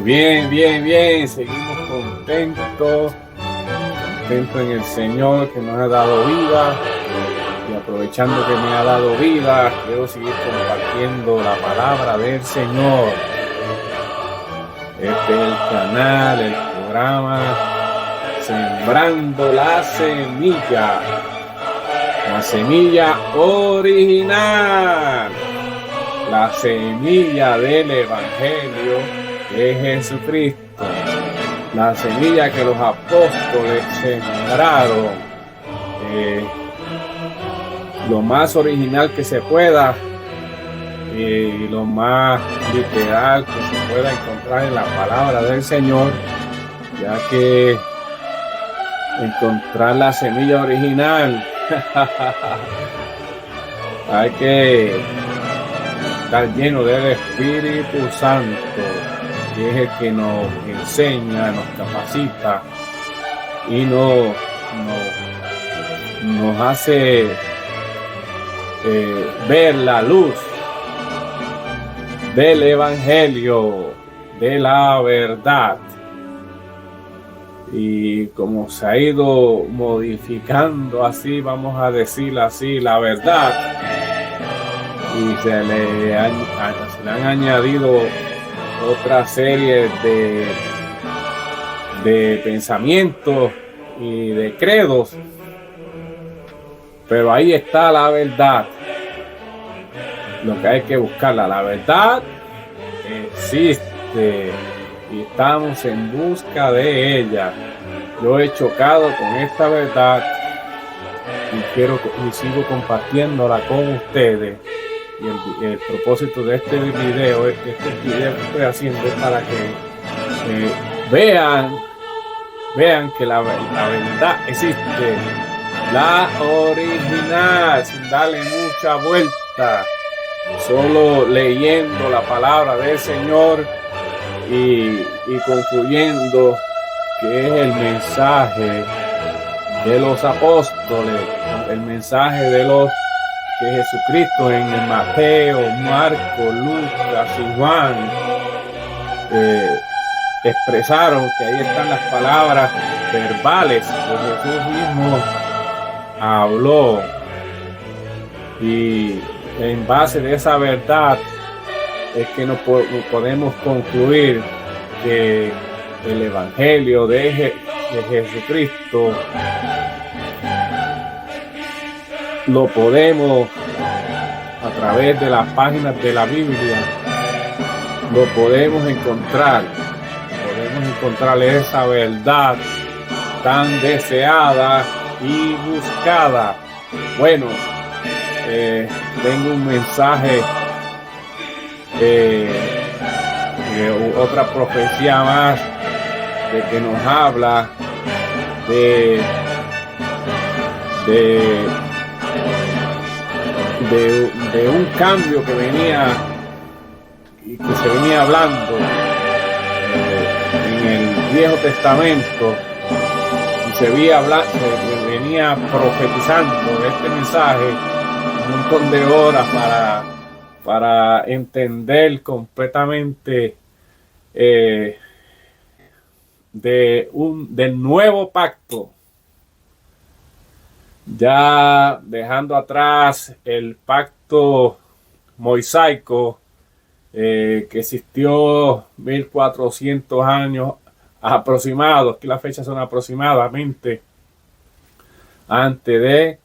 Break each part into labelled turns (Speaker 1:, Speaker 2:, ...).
Speaker 1: Bien, bien, bien. Seguimos contentos en el Señor que nos ha dado vida. Y aprovechando que me ha dado vida, quiero seguir compartiendo la palabra del Señor. Este es el canal, el programa Sembrando la semilla original, la semilla del Evangelio de Jesucristo, la semilla que los apóstoles sembraron, lo más original que se pueda y lo más literal que se pueda encontrar en la palabra del Señor, ya que encontrar la semilla original hay que estar lleno del Espíritu Santo, que es el que nos enseña, nos capacita y nos hace ver la luz del Evangelio, de la verdad. Y como se ha ido modificando así, vamos a decir así, la verdad, y se le han añadido otra serie de pensamientos y de credos, pero ahí está la verdad. Lo que hay que buscarla, la verdad existe y estamos en busca de ella. Yo he chocado con esta verdad y sigo compartiéndola con ustedes. Y el propósito de este video que estoy haciendo es para que vean que la verdad existe, la original, sin darle mucha vuelta, solo leyendo la palabra del Señor y concluyendo que es el mensaje de los apóstoles, el mensaje de los que Jesucristo en el Mateo, Marcos, Lucas y Juan expresaron, que ahí están las palabras verbales que Jesús mismo habló, y en base de esa verdad es que nos podemos concluir que el Evangelio de Jesucristo lo podemos, a través de las páginas de la Biblia, lo podemos encontrar esa verdad tan deseada y buscada. Bueno, tengo un mensaje, otra profecía más de que nos habla de un cambio que venía y que se venía hablando en el Viejo Testamento, y se venía profetizando este mensaje un montón de horas para entender completamente del nuevo pacto, ya dejando atrás el pacto mosaico que existió 1400 años aproximados, que las fechas son aproximadamente antes de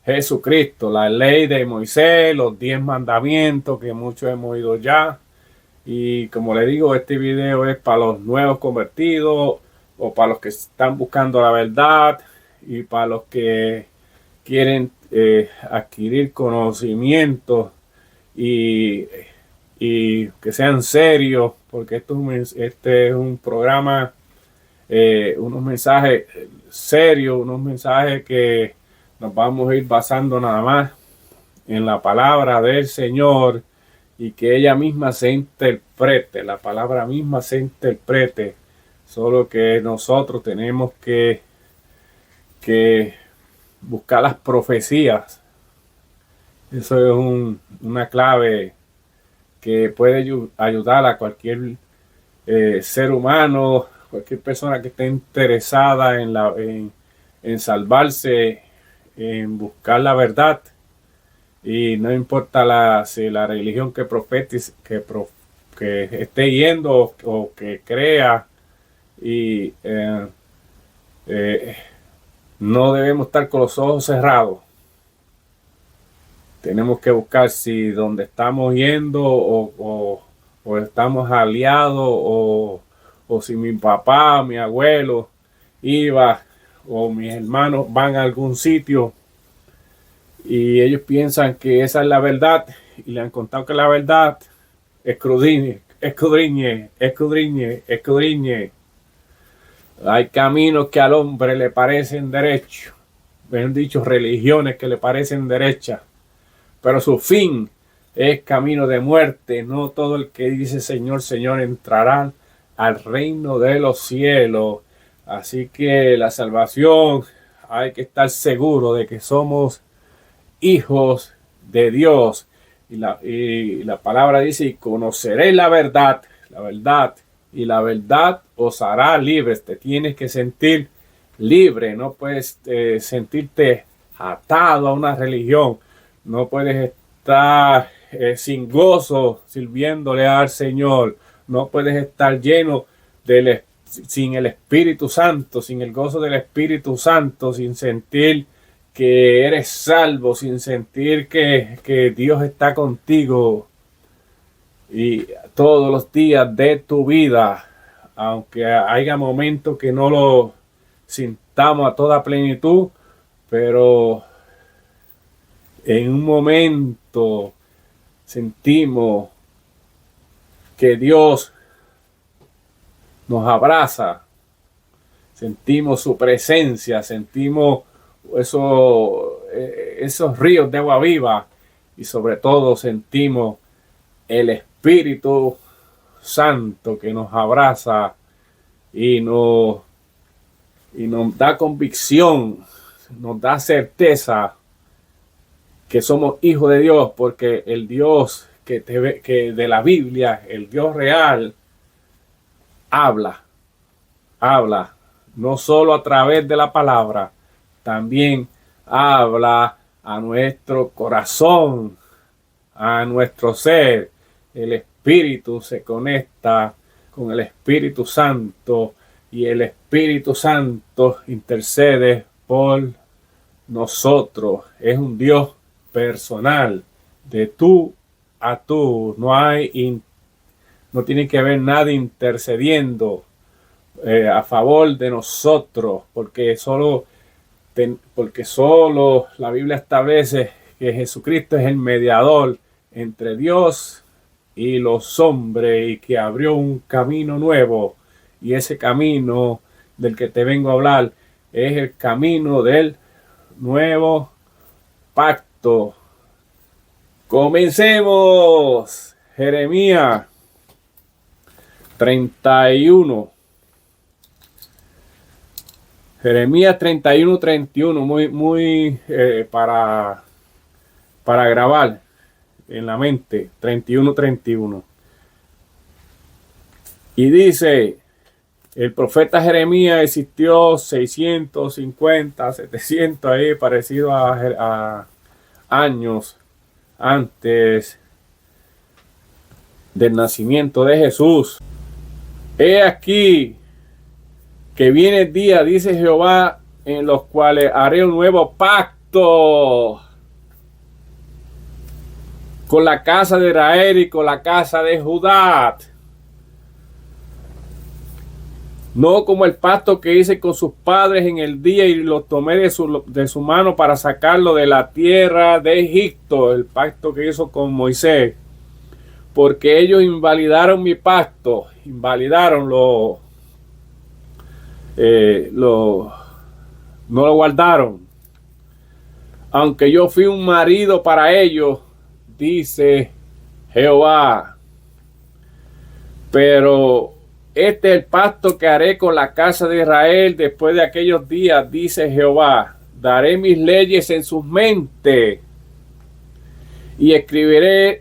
Speaker 1: Jesucristo, la ley de Moisés, los 10 mandamientos que muchos hemos oído ya. Y como le digo, este video es para los nuevos convertidos o para los que están buscando la verdad y para los que quieren adquirir conocimientos y que sean serios, porque este es un programa, unos mensajes serios, unos mensajes que nos vamos a ir basando nada más en la palabra del Señor, y que ella misma se interprete, la palabra misma se interprete, solo que nosotros tenemos que buscar las profecías. Eso es una clave que puede ayudar a cualquier ser humano, cualquier persona que esté interesada en salvarse, en buscar la verdad, y no importa si la religión que profetice, que esté yendo o que crea, y no debemos estar con los ojos cerrados. Tenemos que buscar si donde estamos yendo o estamos aliados o si mi papá, mi abuelo iba o mis hermanos van a algún sitio y ellos piensan que esa es la verdad y le han contado que la verdad, escudriñe, escudriñe, escudriñe, escudriñe. Hay caminos que al hombre le parecen derechos, bien dicho, religiones que le parecen derechas, pero su fin es camino de muerte. No todo el que dice Señor, Señor entrará al reino de los cielos. Así que la salvación, hay que estar seguro de que somos hijos de Dios. Y la palabra dice, y conoceréis la verdad, y la verdad os hará libres. Te tienes que sentir libre, no puedes sentirte atado a una religión. No puedes estar sin gozo sirviéndole al Señor. No puedes estar lleno sin el Espíritu Santo, sin el gozo del Espíritu Santo, sin sentir que eres salvo, sin sentir que Dios está contigo. Y todos los días de tu vida, aunque haya momentos que no lo sintamos a toda plenitud, pero en un momento sentimos que Dios nos abraza, sentimos su presencia, sentimos esos ríos de agua viva y sobre todo sentimos el Espíritu Santo que nos abraza y nos da convicción, nos da certeza que somos hijos de Dios, porque el Dios que de la Biblia, el Dios real, habla, no solo a través de la palabra, también habla a nuestro corazón, a nuestro ser. El Espíritu se conecta con el Espíritu Santo y el Espíritu Santo intercede por nosotros. Es un Dios personal, de tú a tú. No tiene que haber nadie intercediendo a favor de nosotros, porque solo la Biblia establece que Jesucristo es el mediador entre Dios y los hombres y que abrió un camino nuevo, y ese camino del que te vengo a hablar es el camino del nuevo pacto. Comencemos. Jeremías 31. Jeremías 31:31, muy para grabar en la mente. 31:31. Y dice, el profeta Jeremías existió 650, 700 ahí, parecido a años antes del nacimiento de Jesús. He aquí que viene el día, dice Jehová, en los cuales haré un nuevo pacto con la casa de Israel y con la casa de Judá. No como el pacto que hice con sus padres en el día y los tomé de su mano para sacarlo de la tierra de Egipto, el pacto que hizo con Moisés, porque ellos invalidaron mi pacto, no lo guardaron, aunque yo fui un marido para ellos, dice Jehová. Pero este es el pacto que haré con la casa de Israel después de aquellos días, dice Jehová. Daré mis leyes en sus mentes y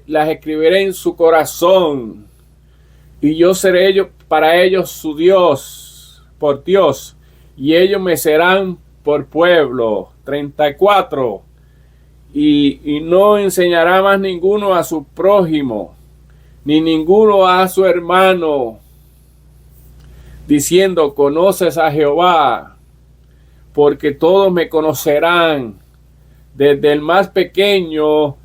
Speaker 1: las escribiré en su corazón. Y yo seré para ellos su Dios, por Dios, y ellos me serán por pueblo. 34. Y no enseñará más ninguno a su prójimo, ni ninguno a su hermano, diciendo, conoces a Jehová, porque todos me conocerán, desde el más pequeño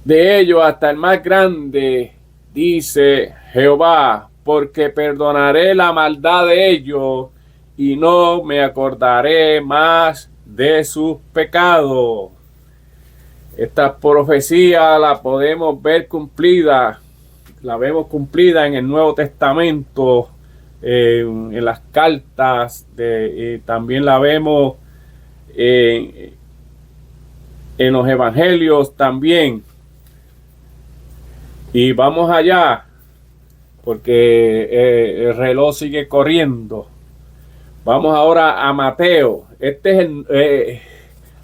Speaker 1: de ellos hasta el más grande, dice Jehová, porque perdonaré la maldad de ellos y no me acordaré más de sus pecados. Esta profecía la podemos ver cumplida, la vemos cumplida en el Nuevo Testamento, en las cartas, también la vemos en los evangelios también. Y vamos allá, porque el reloj sigue corriendo. Vamos ahora a Mateo. Este es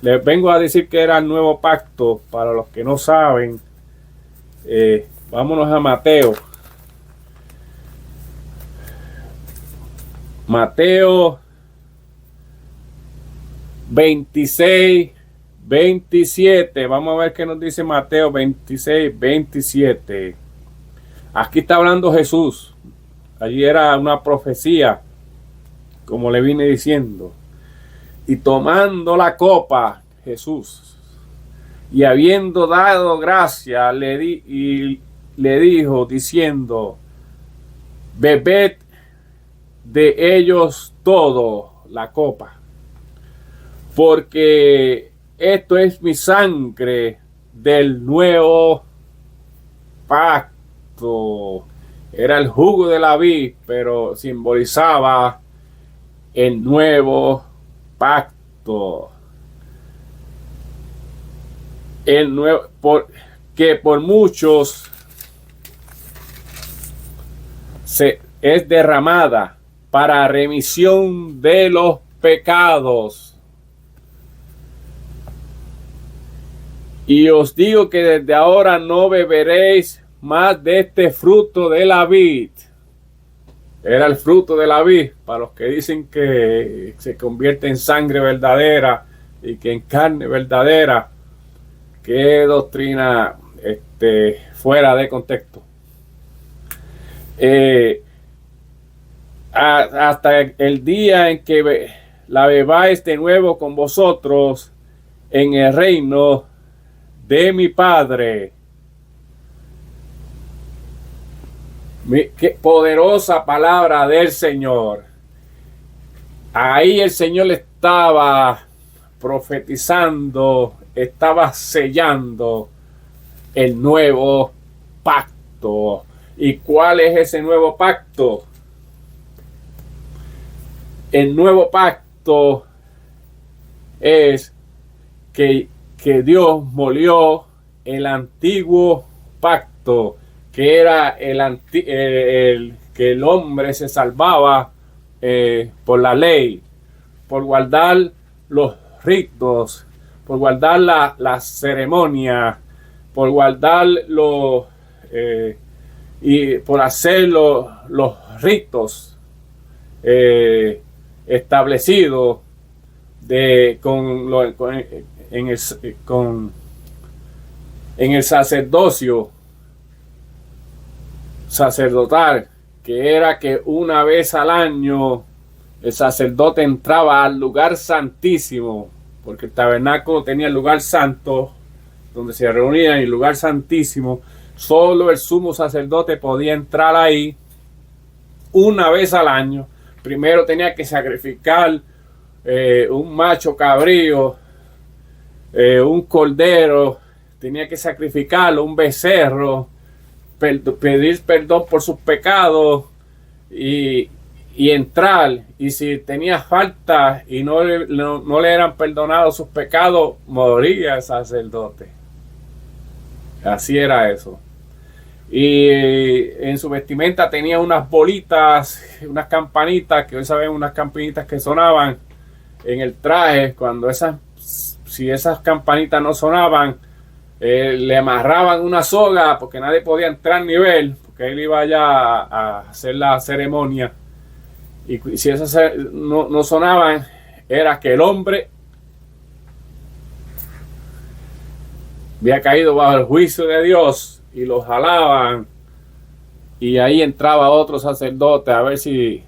Speaker 1: les vengo a decir que era el nuevo pacto, para los que no saben. Vámonos a Mateo. Mateo 26, 27. Vamos a ver qué nos dice Mateo 26, 27. Aquí está hablando Jesús. Allí era una profecía, como le vine diciendo. Y tomando la copa, Jesús, y habiendo dado gracia, le dijo, diciendo, bebed de ellos todo la copa, porque esto es mi sangre del nuevo pacto. Era el jugo de la vid, pero simbolizaba el nuevo pacto. El nuevo, que por muchos es derramada para remisión de los pecados. Y os digo que desde ahora no beberéis más de este fruto de la vid. Era el fruto de la vid, para los que dicen que se convierte en sangre verdadera y que en carne verdadera. Qué doctrina fuera de contexto. Hasta el día en que la bebáis de nuevo con vosotros en el reino de mi Padre. Qué poderosa palabra del Señor. Ahí el Señor le estaba profetizando, estaba sellando el nuevo pacto. ¿Y cuál es ese nuevo pacto? El nuevo pacto es que Dios molió el antiguo pacto, que era que el hombre se salvaba por la ley, por guardar los ritos, por guardar la ceremonia, por guardar y por hacer los ritos establecidos en el sacerdocio sacerdotal, que era que una vez al año el sacerdote entraba al lugar santísimo, porque el tabernáculo tenía el lugar santo donde se reunían, y el lugar santísimo solo el sumo sacerdote podía entrar ahí una vez al año. Primero tenía que sacrificar un macho cabrío, un cordero, tenía que sacrificarlo, un becerro, pedir perdón por sus pecados y entrar. Y si tenía falta y no le eran perdonados sus pecados, moría el sacerdote. Así era eso. Y en su vestimenta tenía unas bolitas, unas campanitas, que hoy saben, unas campanitas que sonaban en el traje. Si esas campanitas no sonaban, le amarraban una soga, porque nadie podía entrar ni ver, porque que él iba allá a hacer la ceremonia, y si esas no sonaban, era que el hombre había caído bajo el juicio de Dios, y lo jalaban, y ahí entraba otro sacerdote a ver si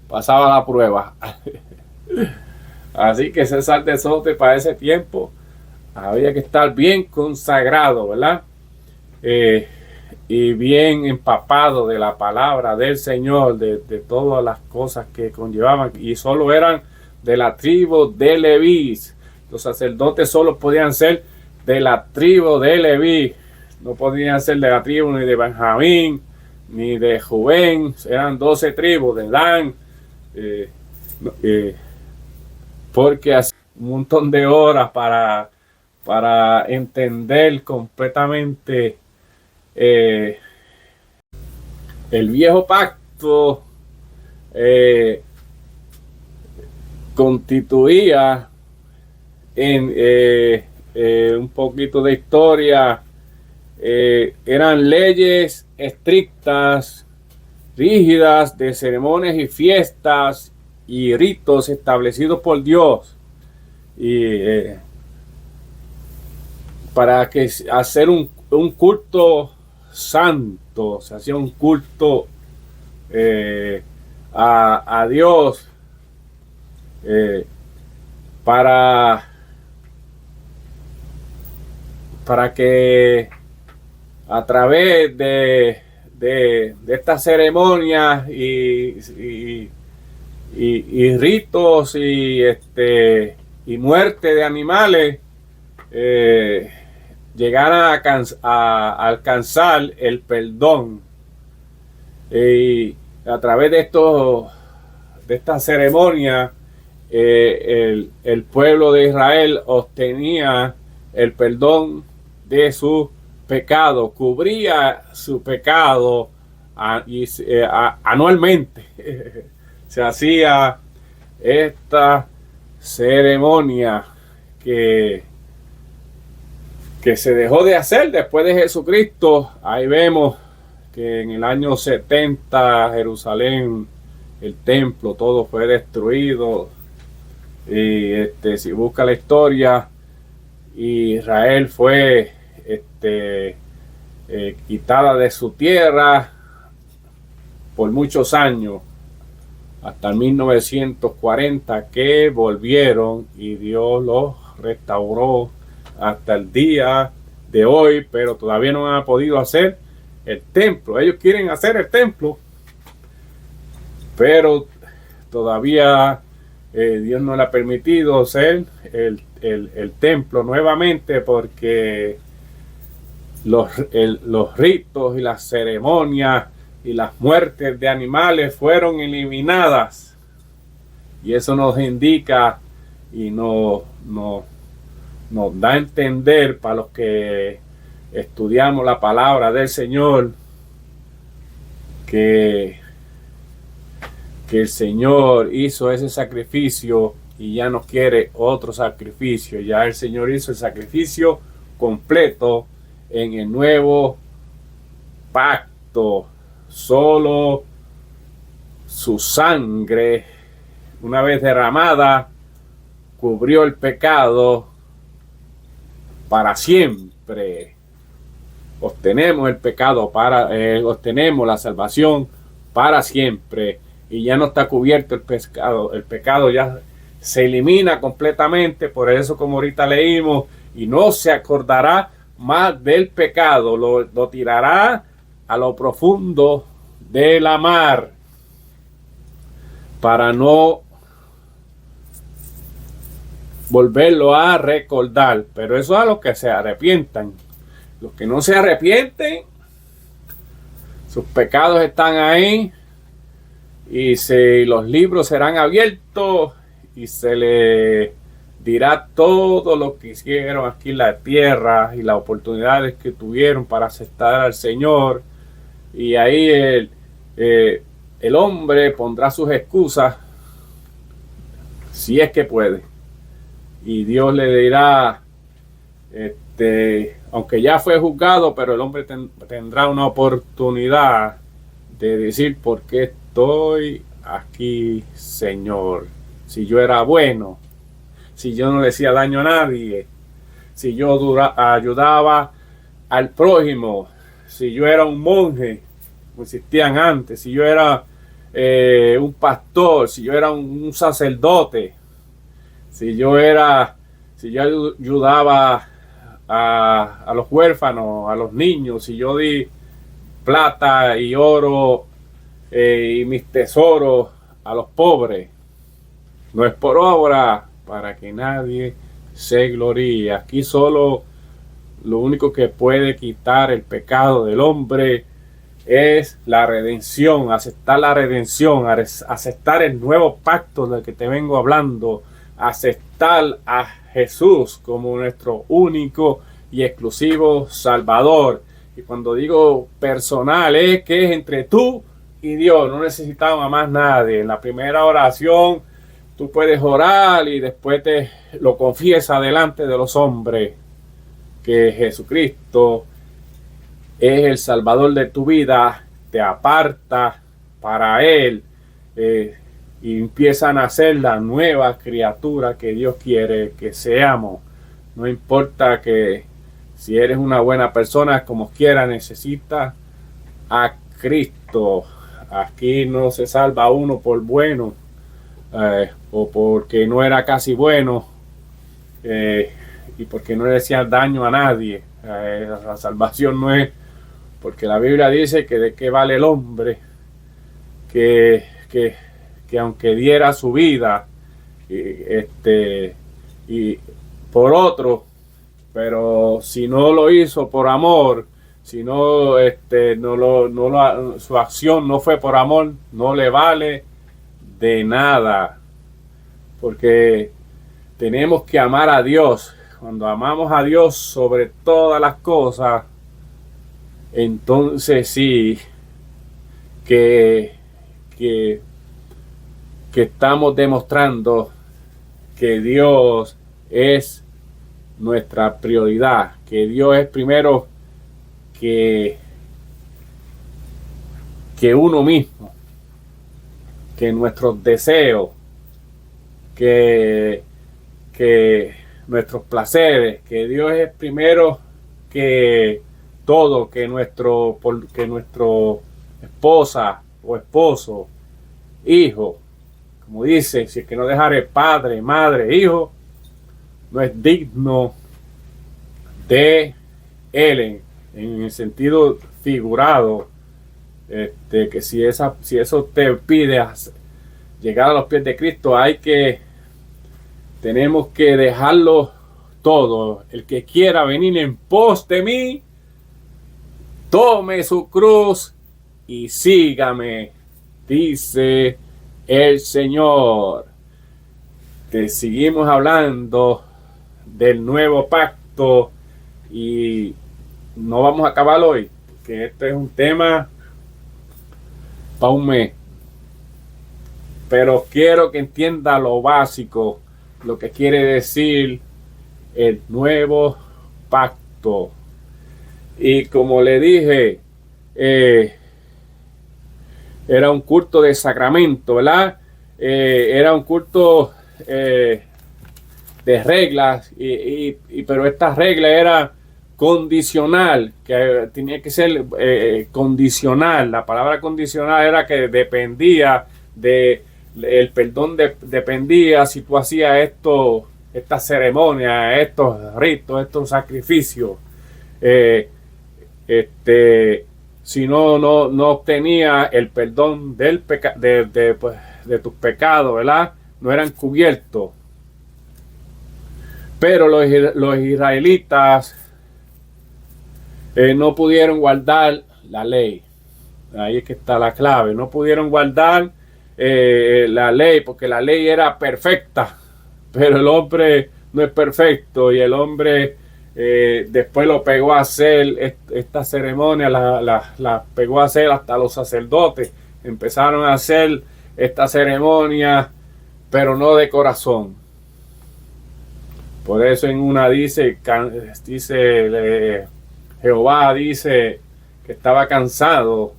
Speaker 1: pasaba la prueba. Así que ese sacerdote para ese tiempo había que estar bien consagrado, ¿verdad? Y bien empapado de la palabra del Señor, de todas las cosas que conllevaban, y solo eran de la tribu de Leví. Los sacerdotes solo podían ser de la tribu de Leví, no podían ser de la tribu ni de Benjamín ni de Rubén. Eran 12 tribus de Dan, porque hace un montón de horas para entender completamente el viejo pacto. Constituía en un poquito de historia. Eran leyes estrictas, rígidas, de ceremonias y fiestas y ritos establecidos por Dios, y para que hacer un culto santo, se hacía un culto a Dios, para que a través de estas ceremonias y ritos y muerte de animales, llegaran a alcanzar el perdón. Y a través de esta ceremonia, el pueblo de Israel obtenía el perdón de su pecado, cubría su pecado anualmente. Se hacía esta ceremonia que se dejó de hacer después de Jesucristo. Ahí vemos que en el año 70 Jerusalén, el templo, todo fue destruido. Y si busca la historia, Israel fue quitada de su tierra por muchos años, hasta el 1940, que volvieron y Dios los restauró hasta el día de hoy, pero todavía no han podido hacer el templo. Ellos quieren hacer el templo, pero todavía Dios no le ha permitido hacer el templo nuevamente, porque los ritos y las ceremonias y las muertes de animales fueron eliminadas, y eso nos indica y nos da a entender, para los que estudiamos la palabra del Señor, que el Señor hizo ese sacrificio y ya no quiere otro sacrificio. Ya el Señor hizo el sacrificio completo en el nuevo pacto. Solo su sangre, una vez derramada, cubrió el pecado para siempre. Obtenemos el pecado obtenemos la salvación para siempre, y ya no está cubierto el pecado. El pecado ya se elimina completamente. Por eso, como ahorita leímos, y no se acordará más del pecado, lo tirará a lo profundo de la mar, para no volverlo a recordar. Pero eso es a los que se arrepientan. Los que no se arrepienten, sus pecados están ahí, y los libros serán abiertos y se le dirá todo lo que hicieron aquí en la tierra y las oportunidades que tuvieron para aceptar al Señor. Y ahí el hombre pondrá sus excusas, si es que puede, y Dios le dirá, aunque ya fue juzgado, pero el hombre tendrá una oportunidad de decir: ¿por qué estoy aquí, Señor? Si yo era bueno, si yo no le hacía daño a nadie, si yo ayudaba al prójimo, si yo era un monje, como existían antes, si yo era un pastor, si yo era un sacerdote, si yo ayudaba a los huérfanos, a los niños, si yo di plata y oro y mis tesoros a los pobres, no es por obra, para que nadie se gloríe. Aquí solo lo único que puede quitar el pecado del hombre es la redención, aceptar la redención, aceptar el nuevo pacto del que te vengo hablando, aceptar a Jesús como nuestro único y exclusivo Salvador. Y cuando digo personal, es que es entre tú y Dios, no necesitamos a más nadie. En la primera oración tú puedes orar y después te lo confiesas delante de los hombres, que Jesucristo es el Salvador de tu vida, te aparta para Él y empiezan a ser la nueva criatura que Dios quiere que seamos. No importa que si eres una buena persona, como quiera, necesitas a Cristo. Aquí no se salva uno por bueno o porque no era casi bueno y porque no le hacía daño a nadie. La salvación no es, porque la Biblia dice que de qué vale el hombre que aunque diera su vida y por otro, pero si no lo hizo por amor, si no, su acción no fue por amor, no le vale de nada, porque tenemos que amar a Dios. Cuando amamos a Dios sobre todas las cosas, entonces sí que estamos demostrando que Dios es nuestra prioridad, que Dios es primero que uno mismo, que nuestros deseos, que nuestros placeres, que Dios es primero que todo, que nuestro esposa o esposo, hijo. Como dice, si el que no dejare padre, madre, hijo, no es digno de él, en el sentido figurado, que si eso te pide llegar a los pies de Cristo, tenemos que dejarlo todo. El que quiera venir en pos de mí, tome su cruz y sígame, dice el Señor. Te seguimos hablando del nuevo pacto y no vamos a acabar hoy, porque este es un tema para un mes, pero quiero que entienda lo básico, lo que quiere decir el nuevo pacto. Y como le dije, era un culto de sacramento, ¿verdad? Era un culto de reglas, pero esta regla era condicional, que tenía que ser condicional. La palabra condicional era que dependía el perdón dependía si tú hacías esta ceremonia, estos ritos, estos sacrificios. Si no obtenía el perdón de tus pecados, ¿verdad? No eran cubiertos. Pero los israelitas no pudieron guardar la ley. Ahí es que está la clave. No pudieron guardar la ley, porque la ley era perfecta, pero el hombre no es perfecto, y el hombre después lo pegó a hacer esta ceremonia, la pegó a hacer hasta los sacerdotes. Empezaron a hacer esta ceremonia, pero no de corazón, Por eso en una Jehová dice que estaba cansado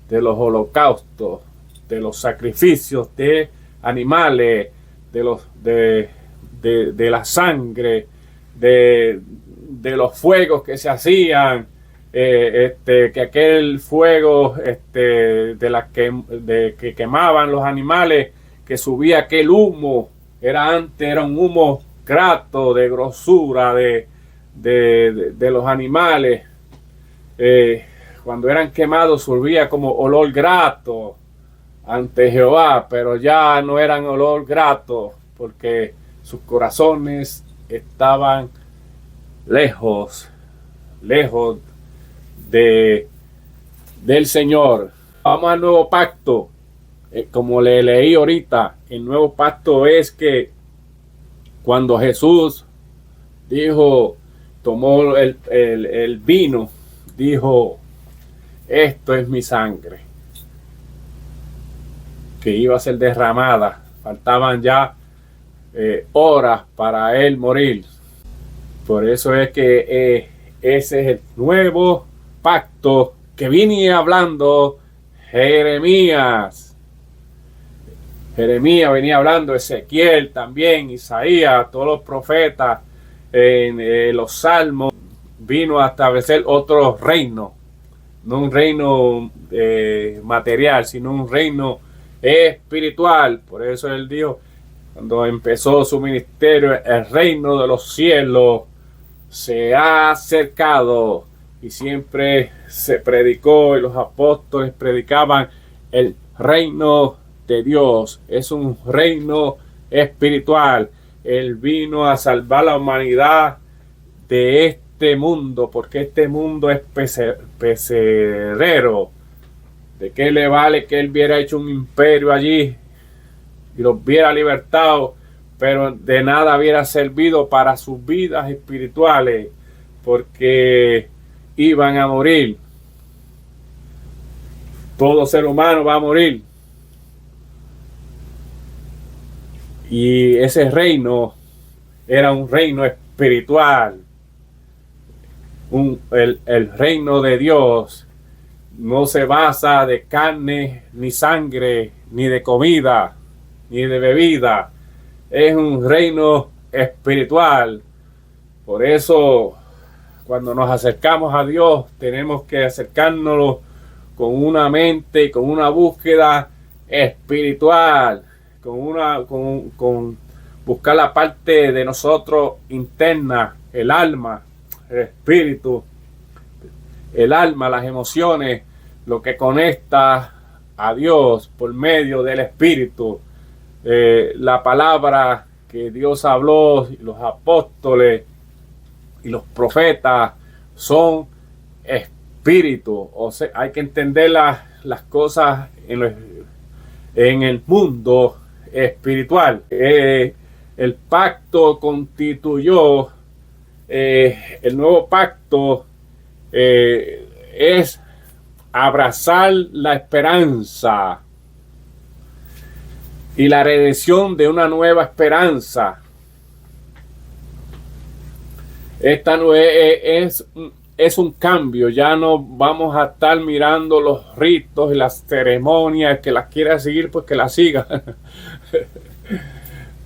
Speaker 1: de los holocaustos, de los sacrificios de animales, de la sangre, de los fuegos que se hacían, que aquel fuego que quemaban los animales, que subía aquel humo, era un humo grato, de grosura de los animales. Cuando eran quemados subía como olor grato ante Jehová, pero ya no eran olor grato porque sus corazones estaban lejos del Señor. Vamos al nuevo pacto. Como le leí ahorita, el nuevo pacto es que cuando Jesús tomó el vino, dijo: esto es mi sangre, que iba a ser derramada. Faltaban ya horas para él morir. Por eso es que ese es el nuevo pacto que viene hablando Jeremías. Jeremías venía hablando, Ezequiel también, Isaías, todos los profetas, en los salmos. Vino a establecer otro reino, no un reino material, sino un reino espiritual. Por eso él dijo, cuando empezó su ministerio: el reino de los cielos se ha acercado. Y siempre se predicó, y los apóstoles predicaban el reino de Dios. Es un reino espiritual. Él vino a salvar la humanidad de este mundo, porque este mundo es perecedero. ¿De qué le vale que él hubiera hecho un imperio allí y los hubiera libertado, pero de nada hubiera servido para sus vidas espirituales, porque iban a morir? Todo ser humano va a morir. Y ese reino era un reino espiritual. El reino de Dios no se basa de carne, ni sangre, ni de comida, ni de bebida. Es un reino espiritual. Por eso, cuando nos acercamos a Dios, tenemos que acercarnos con una mente y con una búsqueda espiritual, con buscar la parte de nosotros interna, el alma, el espíritu, el alma, las emociones, lo que conecta a Dios por medio del espíritu. La palabra que Dios habló, los apóstoles y los profetas son espíritu. O sea, hay que entender las cosas en el mundo espiritual. El pacto constituyó, el nuevo pacto es abrazar la esperanza y la redención de una nueva esperanza. Esta no es un cambio. Ya no vamos a estar mirando los ritos y las ceremonias. Que las quiera seguir, pues que las siga.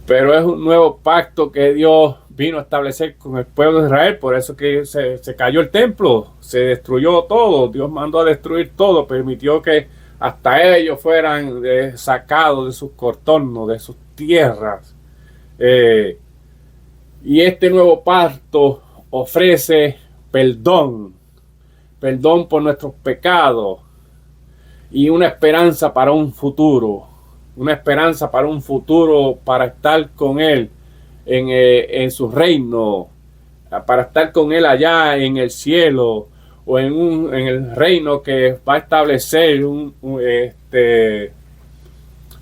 Speaker 1: Pero es un nuevo pacto que Dios vino a establecer con el pueblo de Israel. Por eso que se cayó el templo, se destruyó todo. Dios mandó a destruir todo, permitió que hasta ellos fueran sacados de sus contornos, de sus tierras. Y este nuevo pacto ofrece perdón por nuestros pecados y una esperanza para un futuro. Una esperanza para un futuro, para estar con Él en su reino, para estar con Él allá en el cielo, o en el reino que va a establecer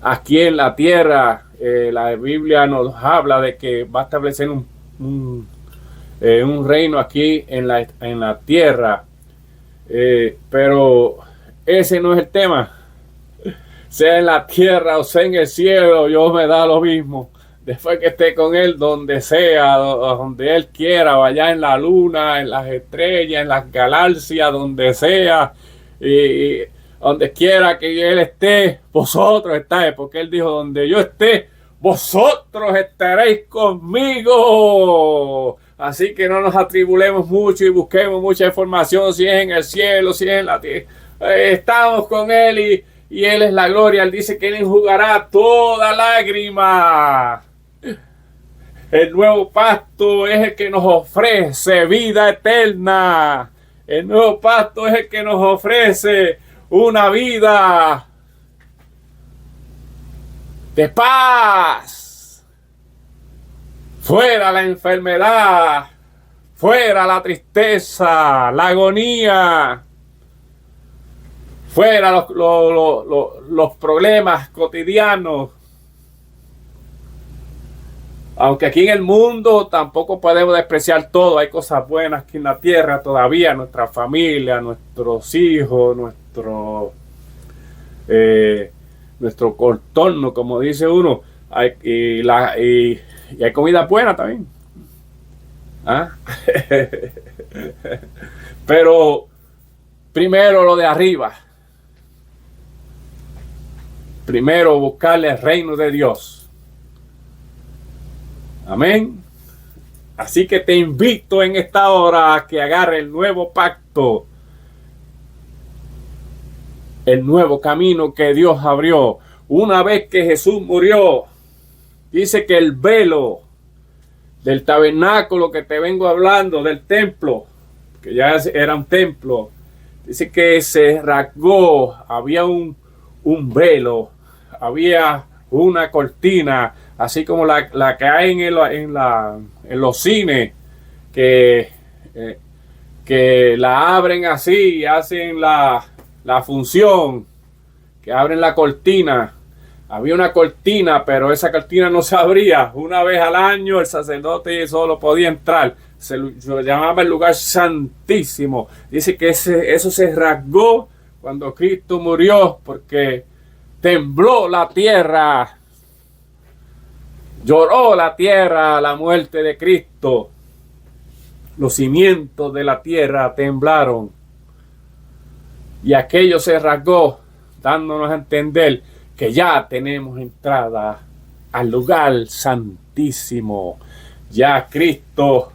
Speaker 1: aquí en la tierra. La Biblia nos habla de que va a establecer un reino aquí en la tierra. Pero ese no es el tema. Sea en la tierra o sea en el cielo, yo me da lo mismo. después que esté con Él donde sea, donde Él quiera, vaya en la luna, en las estrellas, en las galaxias, donde sea, y donde quiera que Él esté, vosotros estáis, porque Él dijo, donde yo esté, vosotros estaréis conmigo. Así que no nos atribulemos mucho y busquemos mucha información, si es en el cielo, si es en la tierra. Estamos con Él y Él es la gloria. Él dice que Él enjugará toda lágrima. El nuevo pacto es el que nos ofrece vida eterna. El nuevo pacto es el que nos ofrece una vida de paz. Fuera la enfermedad, fuera la tristeza, la agonía, fuera los problemas cotidianos. Aunque aquí en el mundo tampoco podemos despreciar todo, hay cosas buenas aquí en la tierra todavía, nuestra familia, nuestros hijos, nuestro contorno, como dice uno, y hay comida buena también. ¿Ah? Pero primero lo de arriba. Primero buscarle el reino de Dios. Amén. Así que te invito en esta hora a que agarre el nuevo pacto, el nuevo camino que Dios abrió. Una vez que Jesús murió, dice que el velo del tabernáculo que te vengo hablando, del templo, que ya era un templo, dice que se rasgó, había un velo, había una cortina, así como la que hay en los cines, que la abren así y hacen la función, que abren la cortina. Había una cortina, pero esa cortina no se abría. Una vez al año el sacerdote solo podía entrar. Se llamaba el lugar santísimo. Dice que eso se rasgó cuando Cristo murió, porque tembló la tierra. Lloró la tierra a la muerte de Cristo. Los cimientos de la tierra temblaron. Y aquello se rasgó, dándonos a entender que ya tenemos entrada al lugar santísimo. Ya Cristo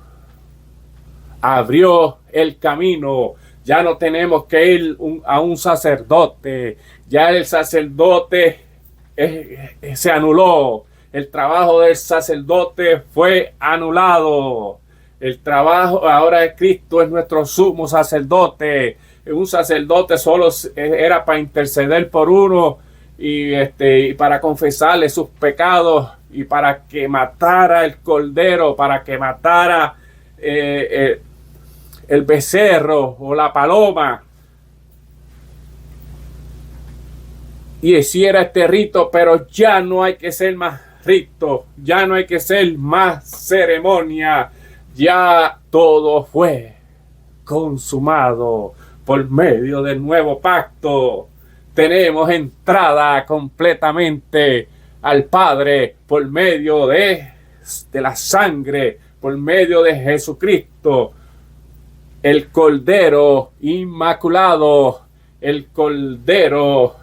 Speaker 1: abrió el camino. Ya no tenemos que ir a un sacerdote. Ya el sacerdote se anuló. El trabajo del sacerdote fue anulado. El trabajo ahora de Cristo es nuestro sumo sacerdote. Un sacerdote solo era para interceder por uno y para confesarle sus pecados y para que matara el cordero, para que matara el becerro o la paloma y hiciera este rito. Pero ya no hay que ser más rito, ya no hay que ser más ceremonia, ya todo fue consumado por medio del nuevo pacto. Tenemos entrada completamente al Padre por medio de la sangre, por medio de Jesucristo, el Cordero Inmaculado, el Cordero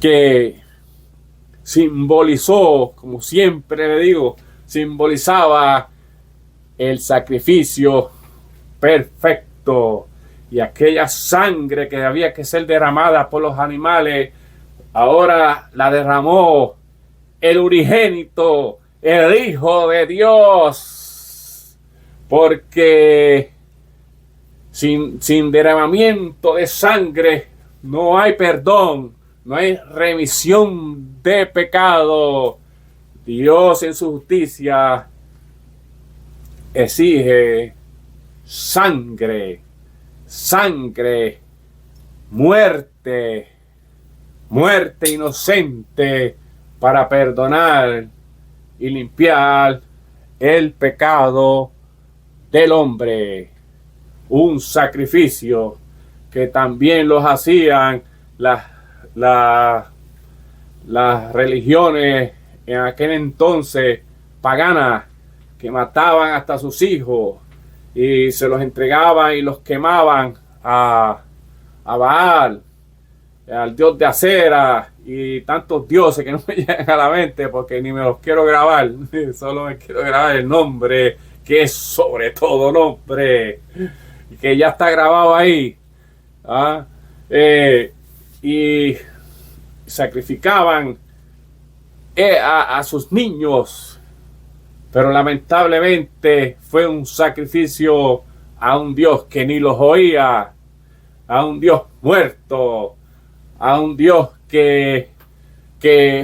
Speaker 1: que simbolizó, como siempre le digo, simbolizaba el sacrificio perfecto, y aquella sangre que había que ser derramada por los animales, ahora la derramó el unigénito, el Hijo de Dios, porque sin derramamiento de sangre no hay perdón, no hay remisión de pecado. Dios en su justicia exige sangre, muerte inocente para perdonar y limpiar el pecado del hombre. Un sacrificio que también los hacían las religiones en aquel entonces paganas que mataban hasta sus hijos y se los entregaban y los quemaban a Baal, al dios de Acera y tantos dioses que no me llegan a la mente porque ni me los quiero grabar, solo me quiero grabar el nombre que es sobre todo nombre y que ya está grabado ahí. ¿Ah? Y sacrificaban a sus niños, pero lamentablemente fue un sacrificio a un Dios que ni los oía, a un Dios muerto, a un Dios que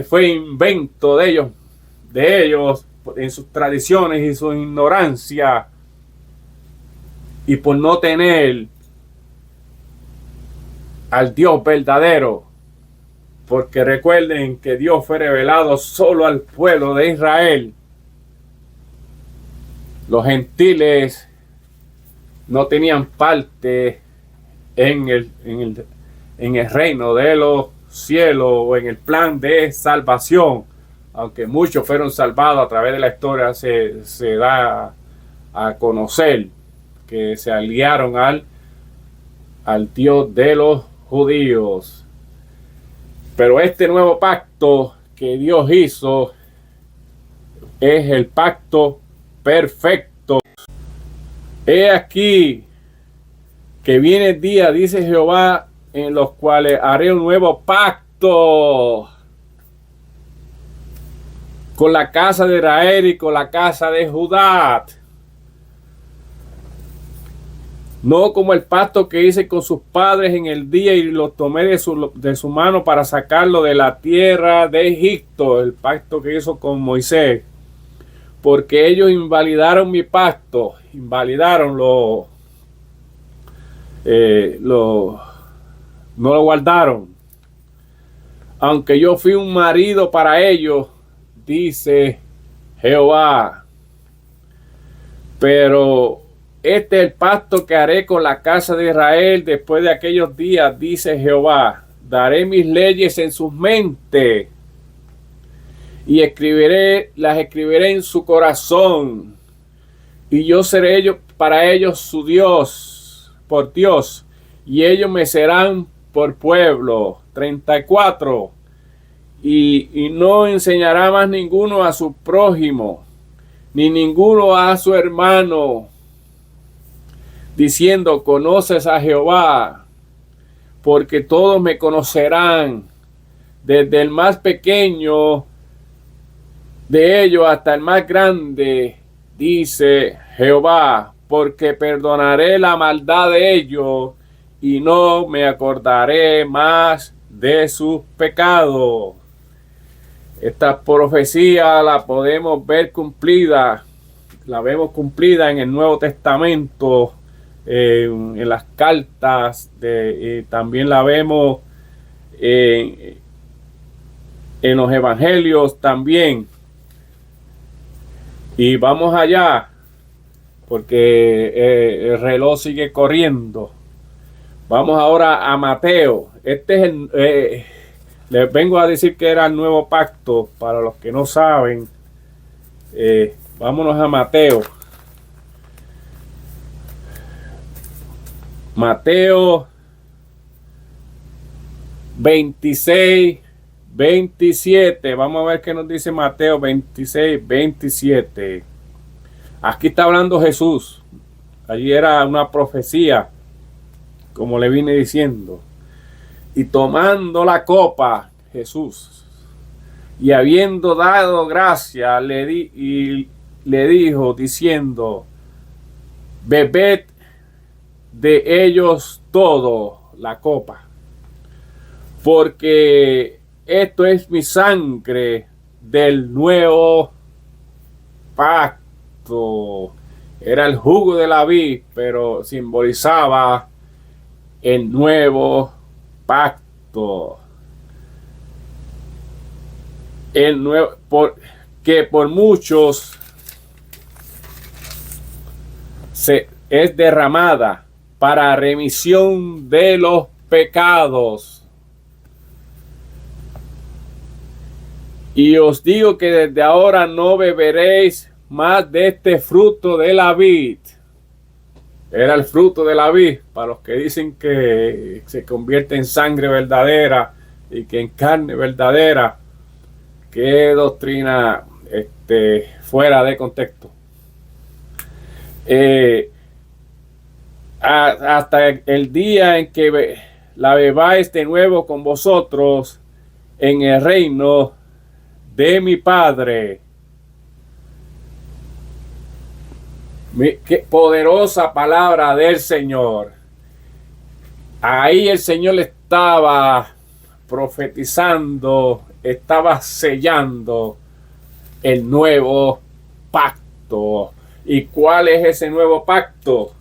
Speaker 1: fue invento de ellos en sus tradiciones y su ignorancia, y por no tener al Dios verdadero, porque recuerden que Dios fue revelado solo al pueblo de Israel. Los gentiles no tenían parte en el reino de los cielos o en el plan de salvación, aunque muchos fueron salvados a través de la historia. Se da a conocer que se aliaron al Dios de los judíos. Pero este nuevo pacto que Dios hizo es el pacto perfecto. He aquí que viene el día, dice Jehová, en los cuales haré un nuevo pacto con la casa de Israel y con la casa de Judá. No como el pacto que hice con sus padres en el día y lo tomé de su mano para sacarlo de la tierra de Egipto, el pacto que hizo con Moisés, porque ellos invalidaron mi pacto, invalidaron no lo guardaron, aunque yo fui un marido para ellos, dice Jehová. Pero este es el pacto que haré con la casa de Israel después de aquellos días, dice Jehová. Daré mis leyes en sus mentes y las escribiré en su corazón. Y yo seré para ellos su Dios, por Dios, y ellos me serán por pueblo. 34. Y no enseñará más ninguno a su prójimo, ni ninguno a su hermano, diciendo, conoces a Jehová, porque todos me conocerán, desde el más pequeño de ellos hasta el más grande, dice Jehová, porque perdonaré la maldad de ellos y no me acordaré más de sus pecados. Esta profecía la podemos ver cumplida, la vemos cumplida en el Nuevo Testamento, en las cartas, también la vemos en los evangelios también. Y vamos allá, porque el reloj sigue corriendo. Vamos ahora a Mateo. Les vengo a decir que era el nuevo pacto, para los que no saben. Vámonos a Mateo. Mateo 26, 27. Vamos a ver qué nos dice Mateo 26, 27. Aquí está hablando Jesús. Allí era una profecía, como le vine diciendo. Y tomando la copa, Jesús, y habiendo dado gracia, le dijo, diciendo, bebed de ellos todo la copa, porque esto es mi sangre del nuevo pacto. Era el jugo de la vid, pero simbolizaba el nuevo pacto. El nuevo, que por muchos es derramada para remisión de los pecados. Y os digo que desde ahora no beberéis más de este fruto de la vid. Era el fruto de la vid, para los que dicen que se convierte en sangre verdadera y que en carne verdadera. Qué doctrina fuera de contexto. Hasta el día en que la bebáis de nuevo con vosotros en el reino de mi Padre. Qué poderosa palabra del Señor. Ahí el Señor le estaba profetizando, estaba sellando el nuevo pacto. ¿Y cuál es ese nuevo pacto?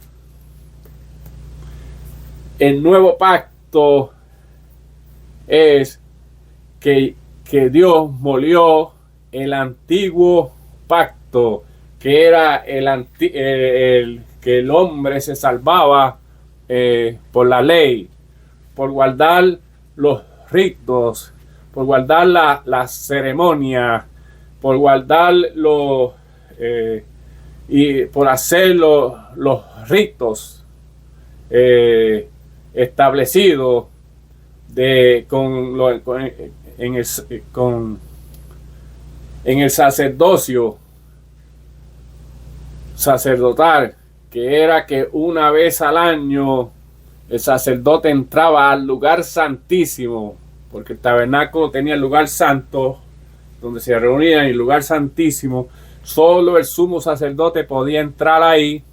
Speaker 1: El nuevo pacto es que Dios molió el antiguo pacto, que era que el hombre se salvaba por la ley, por guardar los ritos, por guardar la ceremonia, por guardar y por hacer los ritos establecidos en el sacerdocio sacerdotal, que era que una vez al año el sacerdote entraba al lugar santísimo, porque el tabernáculo tenía el lugar santo donde se reunían, y el lugar santísimo solo el sumo sacerdote podía entrar ahí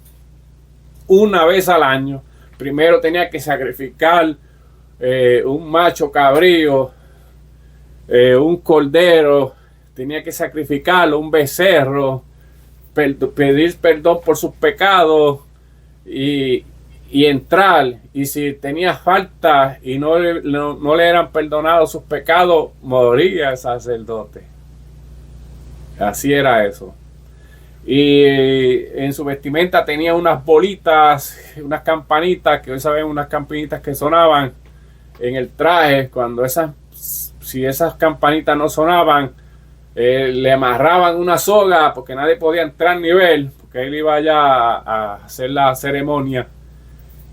Speaker 1: una vez al año. Primero tenía que sacrificar un macho cabrío, un cordero, tenía que sacrificarlo, un becerro, pedir perdón por sus pecados y entrar. Y si tenía falta y no le eran perdonados sus pecados, moría el sacerdote. Así era eso. Y en su vestimenta tenía unas bolitas, unas campanitas, que hoy saben, unas campanitas que sonaban en el traje. Si esas campanitas no sonaban, le amarraban una soga, porque nadie podía entrar ni ver, porque él iba allá a hacer la ceremonia.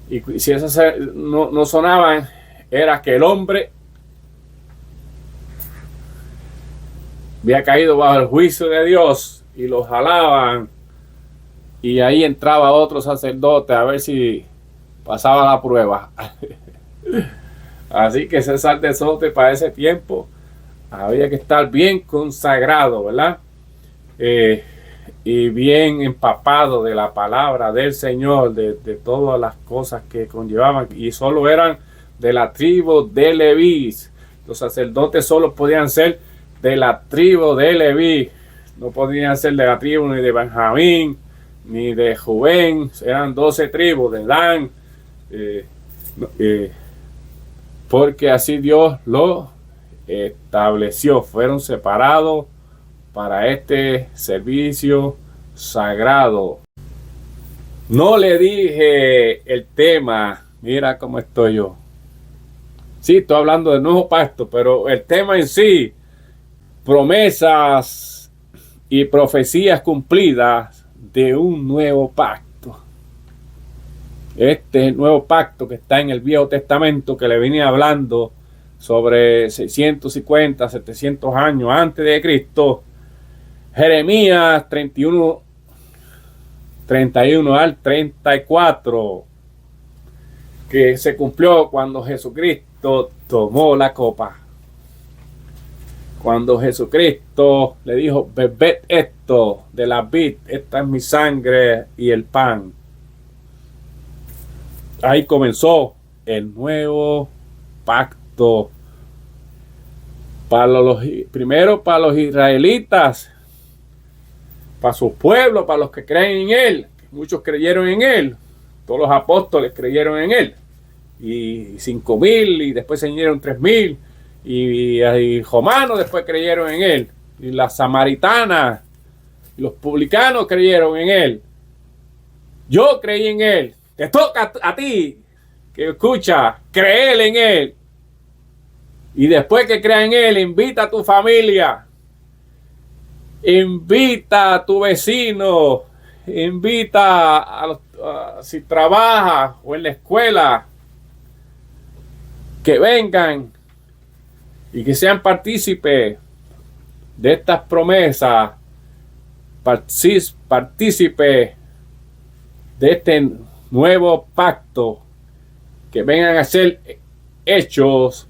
Speaker 1: Y si esas no sonaban, era que el hombre había caído bajo el juicio de Dios, y lo jalaban, y ahí entraba otro sacerdote a ver si pasaba la prueba. Así que ese sacerdote para ese tiempo había que estar bien consagrado, ¿verdad? Y bien empapado de la palabra del Señor, de todas las cosas que conllevaban, y solo eran de la tribu de Leví. Los sacerdotes solo podían ser de la tribu de Leví, no podían ser de la tribu ni de Benjamín ni de Rubén. Eran 12 tribus de Dan, porque así Dios lo estableció. Fueron separados para este servicio sagrado. No le dije el tema, mira cómo estoy yo. Sí, estoy hablando del nuevo pacto, pero el tema en sí, promesas y profecías cumplidas de un nuevo pacto. Este es el nuevo pacto que está en el Viejo Testamento, que le venía hablando sobre 650, 700 años antes de Cristo. Jeremías 31 al 34, que se cumplió cuando Jesucristo tomó la copa. Cuando Jesucristo le dijo: bebed esto de la vid, esta es mi sangre y el pan. Ahí comenzó el nuevo pacto. Primero para los israelitas, para su pueblo, para los que creen en él. Muchos creyeron en él. Todos los apóstoles creyeron en él. Y 5,000, y después se unieron 3,000. Y romanos después creyeron en él. Y las samaritanas, y los publicanos creyeron en él. Yo creí en él. Te toca a ti, que escucha, creer en él. Y después que creas en él, invita a tu familia. Invita a tu vecino, invita si trabaja o en la escuela, que vengan y que sean partícipes de estas promesas, partícipes de este nuevo pacto, que vengan a ser hechos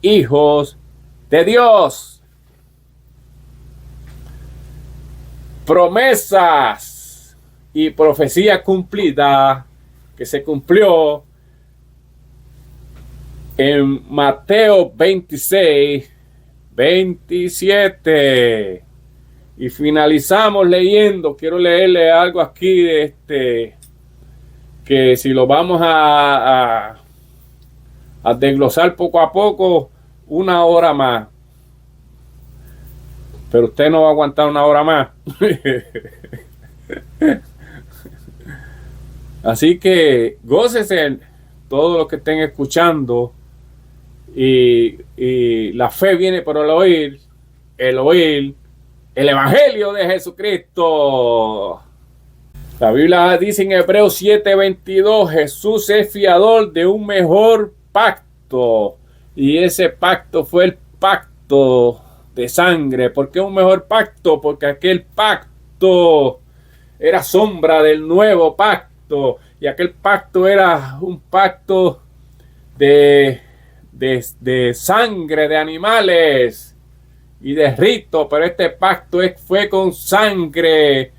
Speaker 1: hijos de Dios. Promesas y profecía cumplida que se cumplió en Mateo 26, 27. Y finalizamos leyendo. Quiero leerle algo aquí que si lo vamos a desglosar poco a poco, 1 hora más. Pero usted no va a aguantar 1 hora más. Así que gócese todos los que estén escuchando. Y la fe viene por el oír el Evangelio de Jesucristo. La Biblia dice en Hebreos 7:22, Jesús es fiador de un mejor pacto. Y ese pacto fue el pacto de sangre. ¿Por qué un mejor pacto? Porque aquel pacto era sombra del nuevo pacto. Y aquel pacto era un pacto de sangre de animales y de rito. Pero este pacto fue con sangre.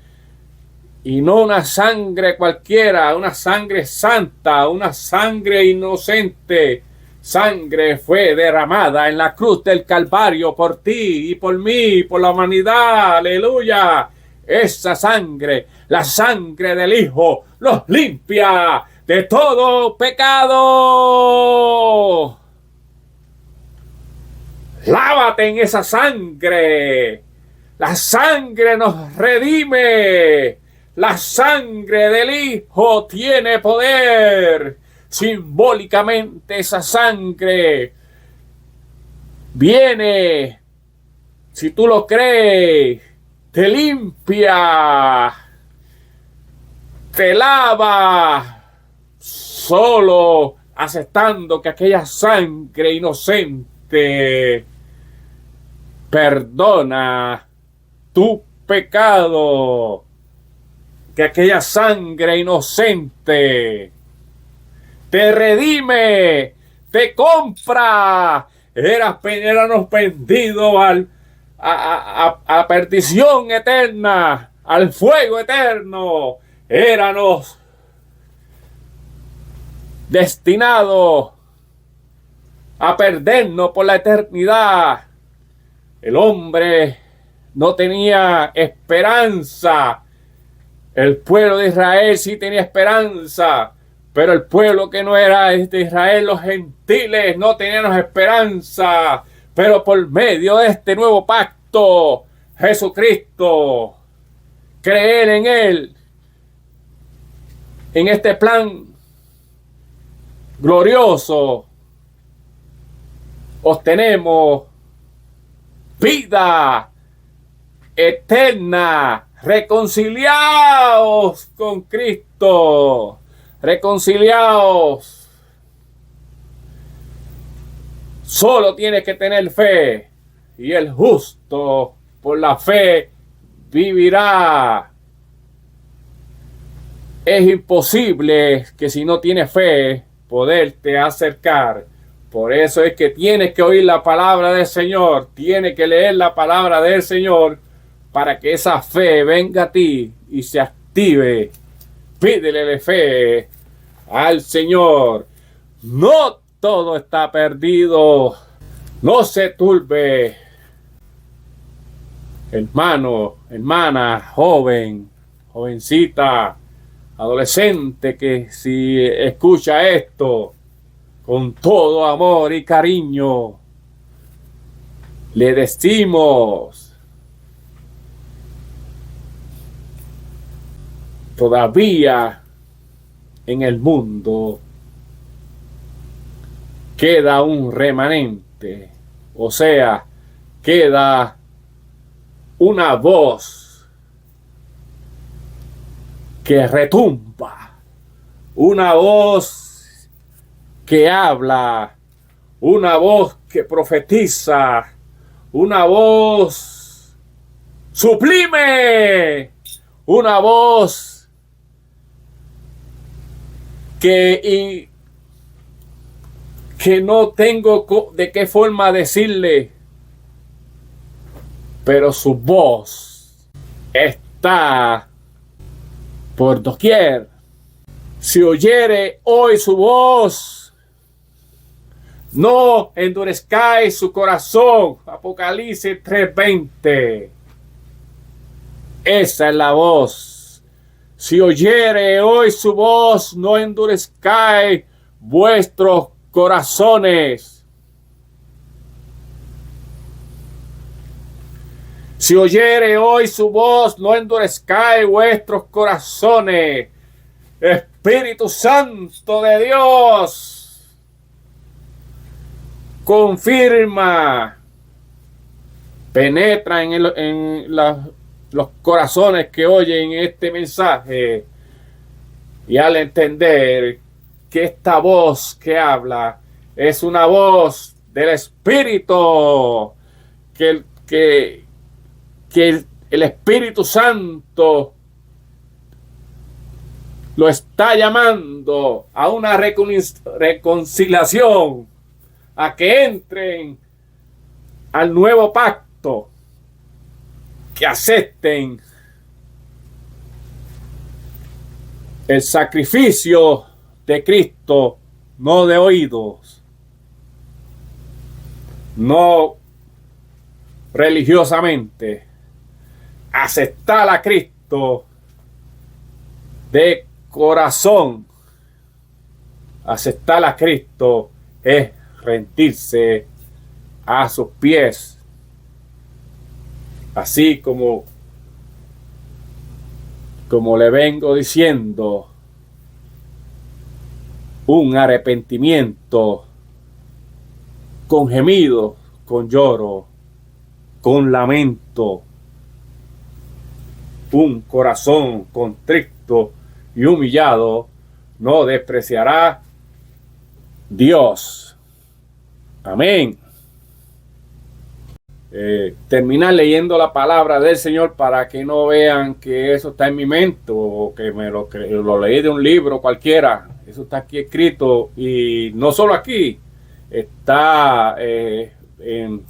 Speaker 1: Y no una sangre cualquiera, una sangre santa, una sangre inocente. Sangre fue derramada en la cruz del Calvario por ti y por mí, por la humanidad. Aleluya. Esa sangre, la sangre del Hijo, los limpia de todo pecado. Lávate en esa sangre. La sangre nos redime. La sangre del Hijo tiene poder. Simbólicamente esa sangre viene, si tú lo crees, te limpia, te lava, solo aceptando que aquella sangre inocente perdona tu pecado, que aquella sangre inocente te redime, te compra. Éramos vendidos a perdición eterna, al fuego eterno. Éramos destinados a perdernos por la eternidad. El hombre no tenía esperanza. El pueblo de Israel sí tenía esperanza. Pero el pueblo que no era de Israel, los gentiles, no tenían esperanza. Pero por medio de este nuevo pacto, Jesucristo, creer en Él, en este plan glorioso, obtenemos vida eterna, reconciliados con Cristo. Reconciliados. Solo tienes que tener fe, y el justo por la fe vivirá. Es imposible que si no tienes fe poderte acercar. Por eso es que tienes que oír la palabra del Señor, tienes que leer la palabra del Señor para que esa fe venga a ti y se active. Pídele fe al Señor. No todo está perdido. No se turbe. Hermano, hermana, joven, jovencita, adolescente, que si escucha esto con todo amor y cariño, le decimos: todavía en el mundo queda un remanente, o sea, queda una voz que retumba, una voz que habla, una voz que profetiza, una voz sublime, una voz que no tengo de qué forma decirle, pero su voz está por doquier. Si oyere hoy su voz, no endurezcáis su corazón. Apocalipsis 3:20. Esa es la voz. Si oyere hoy su voz, no endurezcáis vuestros corazones. Si oyere hoy su voz, no endurezcáis vuestros corazones. Espíritu Santo de Dios, confirma, penetra en los corazones que oyen este mensaje, y al entender que esta voz que habla es una voz del Espíritu, que el Espíritu Santo lo está llamando a una reconciliación, a que entren al nuevo pacto, que acepten el sacrificio de Cristo, no de oídos, no religiosamente, aceptar a Cristo de corazón. Aceptar a Cristo es rendirse a sus pies, así como le vengo diciendo, un arrepentimiento con gemido, con lloro, con lamento, un corazón contrito y humillado no despreciará Dios. Amén. Terminar leyendo la palabra del Señor para que no vean que eso está en mi mente o que lo leí de un libro cualquiera. Eso está aquí escrito, y no solo aquí, está en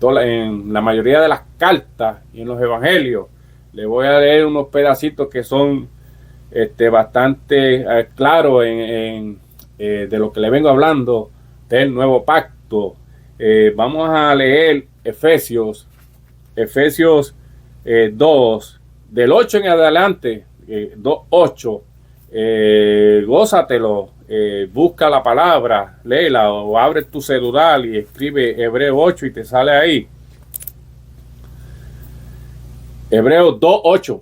Speaker 1: la mayoría de las cartas y en los evangelios. Le voy a leer unos pedacitos que son bastante claros de lo que le vengo hablando del nuevo pacto. Vamos a leer Efesios 2, del 8 en adelante, 2:8. Gózatelo, busca la palabra, léela, o abre tu celular y escribe Hebreo 8 y te sale ahí. Hebreos 2:8.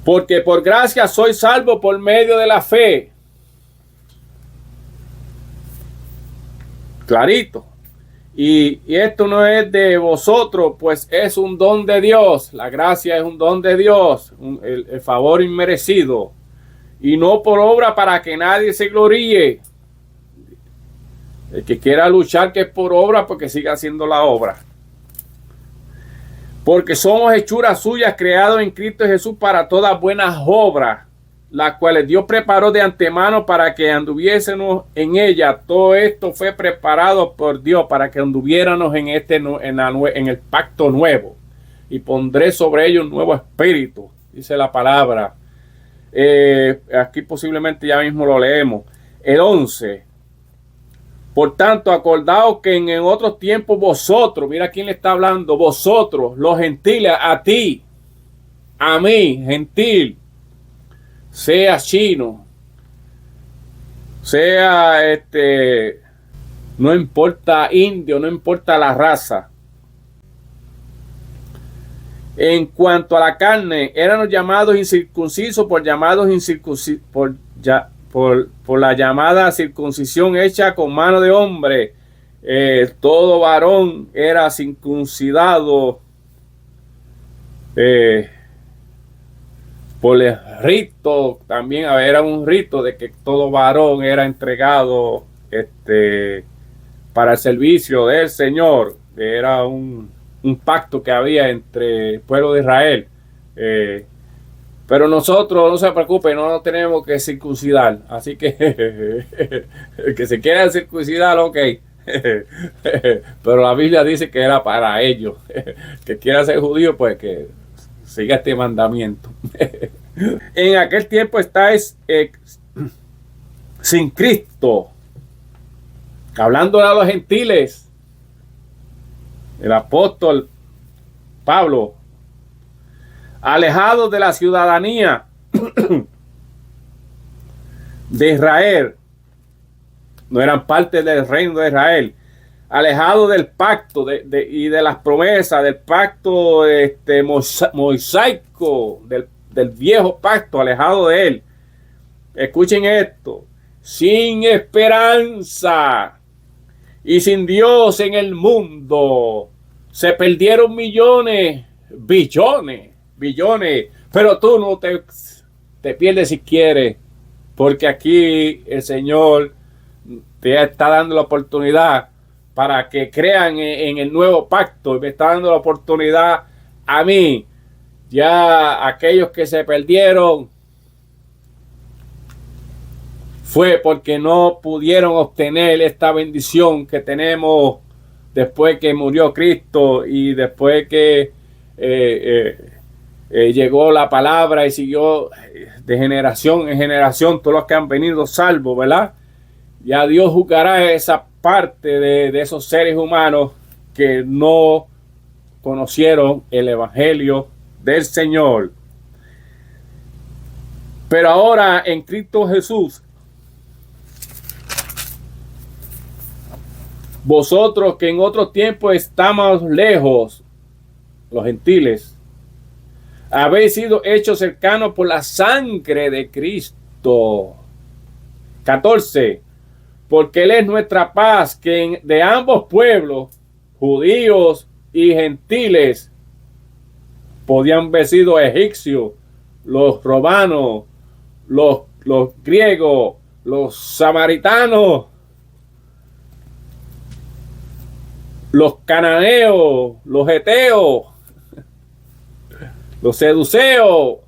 Speaker 1: Porque por gracia soy salvo por medio de la fe. Clarito. Y esto no es de vosotros, pues es un don de Dios. La gracia es un don de Dios, el favor inmerecido. Y no por obra, para que nadie se gloríe. El que quiera luchar, que es por obra, porque siga haciendo la obra. Porque somos hechuras suyas, creados en Cristo Jesús para todas buenas obras, las cuales Dios preparó de antemano para que anduviésemos en ella. Todo esto fue preparado por Dios para que anduviéramos en el pacto nuevo. Y pondré sobre ellos un nuevo espíritu, dice la palabra. Aquí posiblemente ya mismo lo leemos. El 11. Por tanto, acordaos que en otros tiempos vosotros, mira quién le está hablando, vosotros, los gentiles, a ti, a mí, gentil, sea chino, sea no importa indio, no importa la raza. En cuanto a la carne, éramos llamados incircuncisos por la llamada circuncisión hecha con mano de hombre, todo varón era circuncidado por el rito. También era un rito de que todo varón era entregado para el servicio del Señor. Era un pacto que había entre el pueblo de Israel. Pero nosotros, no se preocupen, no nos tenemos que circuncidar. Así que el que se quiera circuncidar, ok. Pero la Biblia dice que era para ellos. Que quiera ser judío, pues que siga este mandamiento. En aquel tiempo estáis sin Cristo. Hablando a los gentiles, el apóstol Pablo, alejados de la ciudadanía de Israel, no eran parte del reino de Israel, alejados del pacto y de las promesas del pacto mosaico, del viejo pacto, alejado de él. Escuchen esto: sin esperanza y sin Dios en el mundo, se perdieron millones, billones, pero tú no te pierdes si quieres, porque aquí el Señor te está dando la oportunidad para que crean en el nuevo pacto, y me está dando la oportunidad a mí. Ya aquellos que se perdieron fue porque no pudieron obtener esta bendición que tenemos después que murió Cristo y después que llegó la palabra y siguió de generación en generación todos los que han venido salvos, ¿verdad? Ya Dios juzgará esa parte de esos seres humanos que no conocieron el evangelio del Señor. Pero ahora en Cristo Jesús, vosotros que en otro tiempo estábamos lejos, los gentiles, habéis sido hechos cercanos por la sangre de Cristo. 14. Porque Él es nuestra paz, que de ambos pueblos, judíos y gentiles, podían haber sido egipcios, los romanos, los griegos, los samaritanos, los cananeos, los heteos, los seduceos,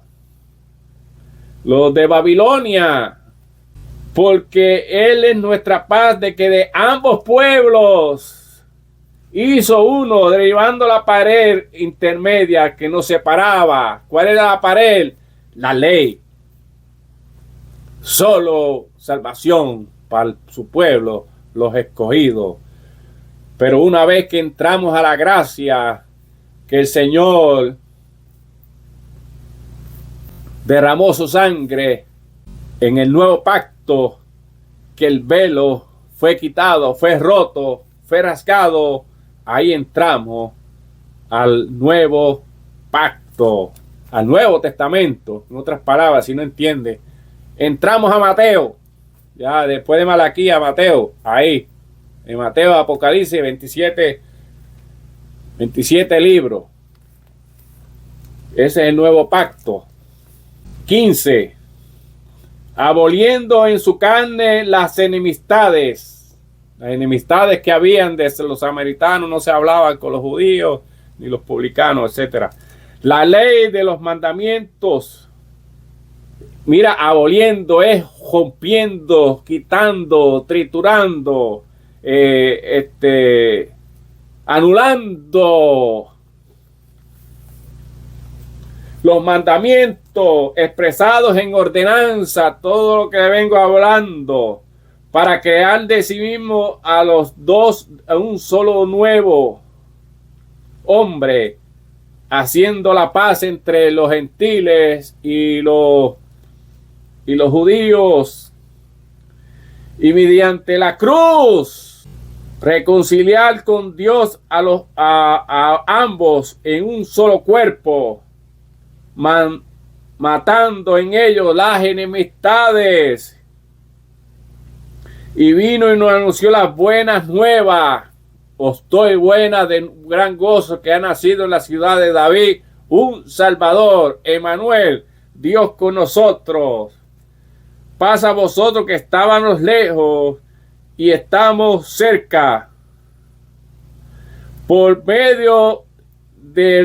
Speaker 1: los de Babilonia, porque Él es nuestra paz, de que de ambos pueblos hizo uno, derribando la pared intermedia que nos separaba. ¿Cuál era la pared? La ley. Solo salvación para su pueblo, los escogidos. Pero una vez que entramos a la gracia, que el Señor derramó su sangre en el nuevo pacto, que el velo fue quitado, fue roto, fue rasgado, ahí entramos al nuevo pacto, al Nuevo Testamento. En otras palabras, si no entiende, entramos a Mateo, ya después de Malaquías, Mateo, ahí, en Mateo, Apocalipsis, 27 libros. Ese es el nuevo pacto. 15. Aboliendo en su carne las enemistades. Las enemistades que habían desde los samaritanos, no se hablaban con los judíos, ni los publicanos, etc. La ley de los mandamientos. Mira, aboliendo es rompiendo, quitando, triturando, anulando los mandamientos expresados en ordenanza, todo lo que vengo hablando, para crear de sí mismo a los dos, a un solo nuevo hombre, haciendo la paz entre los gentiles y los judíos, y mediante la cruz reconciliar con Dios a ambos en un solo cuerpo, matando en ellos las enemistades. y vino y nos anunció las buenas nuevas. Os doy buena de gran gozo que ha nacido en la ciudad de David un Salvador, Emmanuel, Dios con nosotros. Paz a vosotros que estábamos lejos y estamos cerca. Por medio de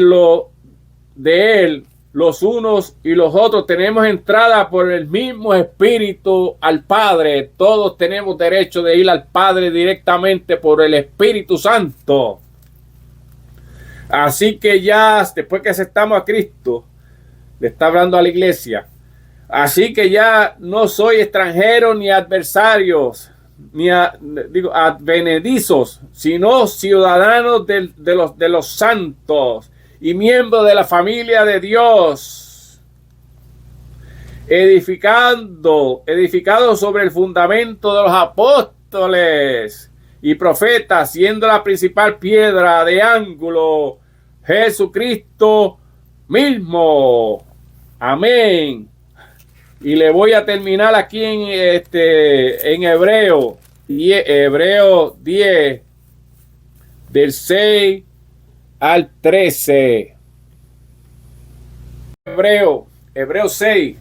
Speaker 1: él, los unos y los otros tenemos entrada por el mismo Espíritu al Padre. Todos tenemos derecho de ir al Padre directamente por el Espíritu Santo. Así que ya después que aceptamos a Cristo, le está hablando a la iglesia. Así que ya no soy extranjero ni adversarios, ni advenedizos, sino ciudadanos de los santos y miembros de la familia de Dios, edificado sobre el fundamento de los apóstoles y profetas, siendo la principal piedra de ángulo Jesucristo mismo. Amén. Y le voy a terminar aquí en Hebreo 10, del 6 al 13. Hebreo 6,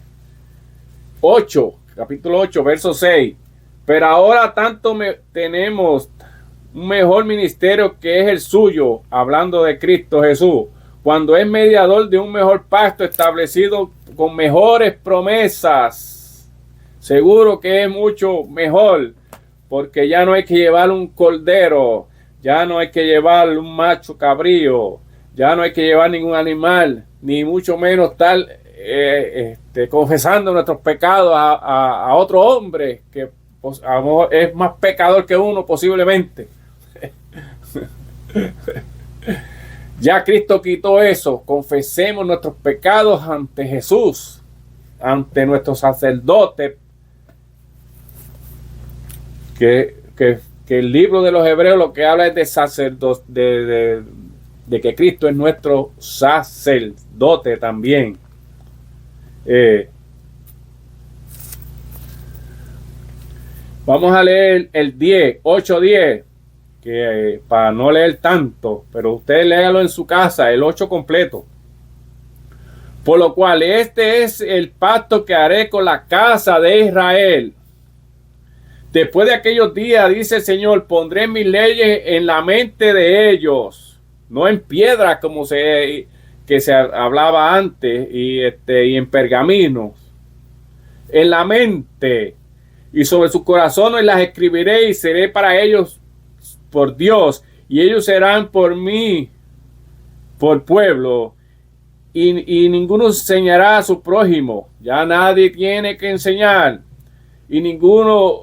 Speaker 1: 8, capítulo 8, verso 6. Pero ahora tenemos un mejor ministerio que es el suyo, hablando de Cristo Jesús, cuando es mediador de un mejor pacto establecido con mejores promesas. Seguro que es mucho mejor, porque ya no hay que llevar un cordero, ya no hay que llevar un macho cabrío, ya no hay que llevar ningún animal, ni mucho menos estar confesando nuestros pecados a otro hombre que pues, a lo mejor es más pecador que uno posiblemente. Ya Cristo quitó eso. Confesemos nuestros pecados ante Jesús, ante nuestro sacerdote, que el libro de los Hebreos lo que habla es de sacerdote, de que Cristo es nuestro sacerdote también. Vamos a leer el 8:10, que para no leer tanto, pero usted léalo en su casa, el 8 completo. Por lo cual este es el pacto que haré con la casa de Israel. Después de aquellos días, dice el Señor, pondré mis leyes en la mente de ellos, no en piedra como se hablaba antes y en pergaminos, en la mente, y sobre sus corazones las escribiré y seré para ellos por Dios, y ellos serán por mí por pueblo, y ninguno enseñará a su prójimo, ya nadie tiene que enseñar, y ninguno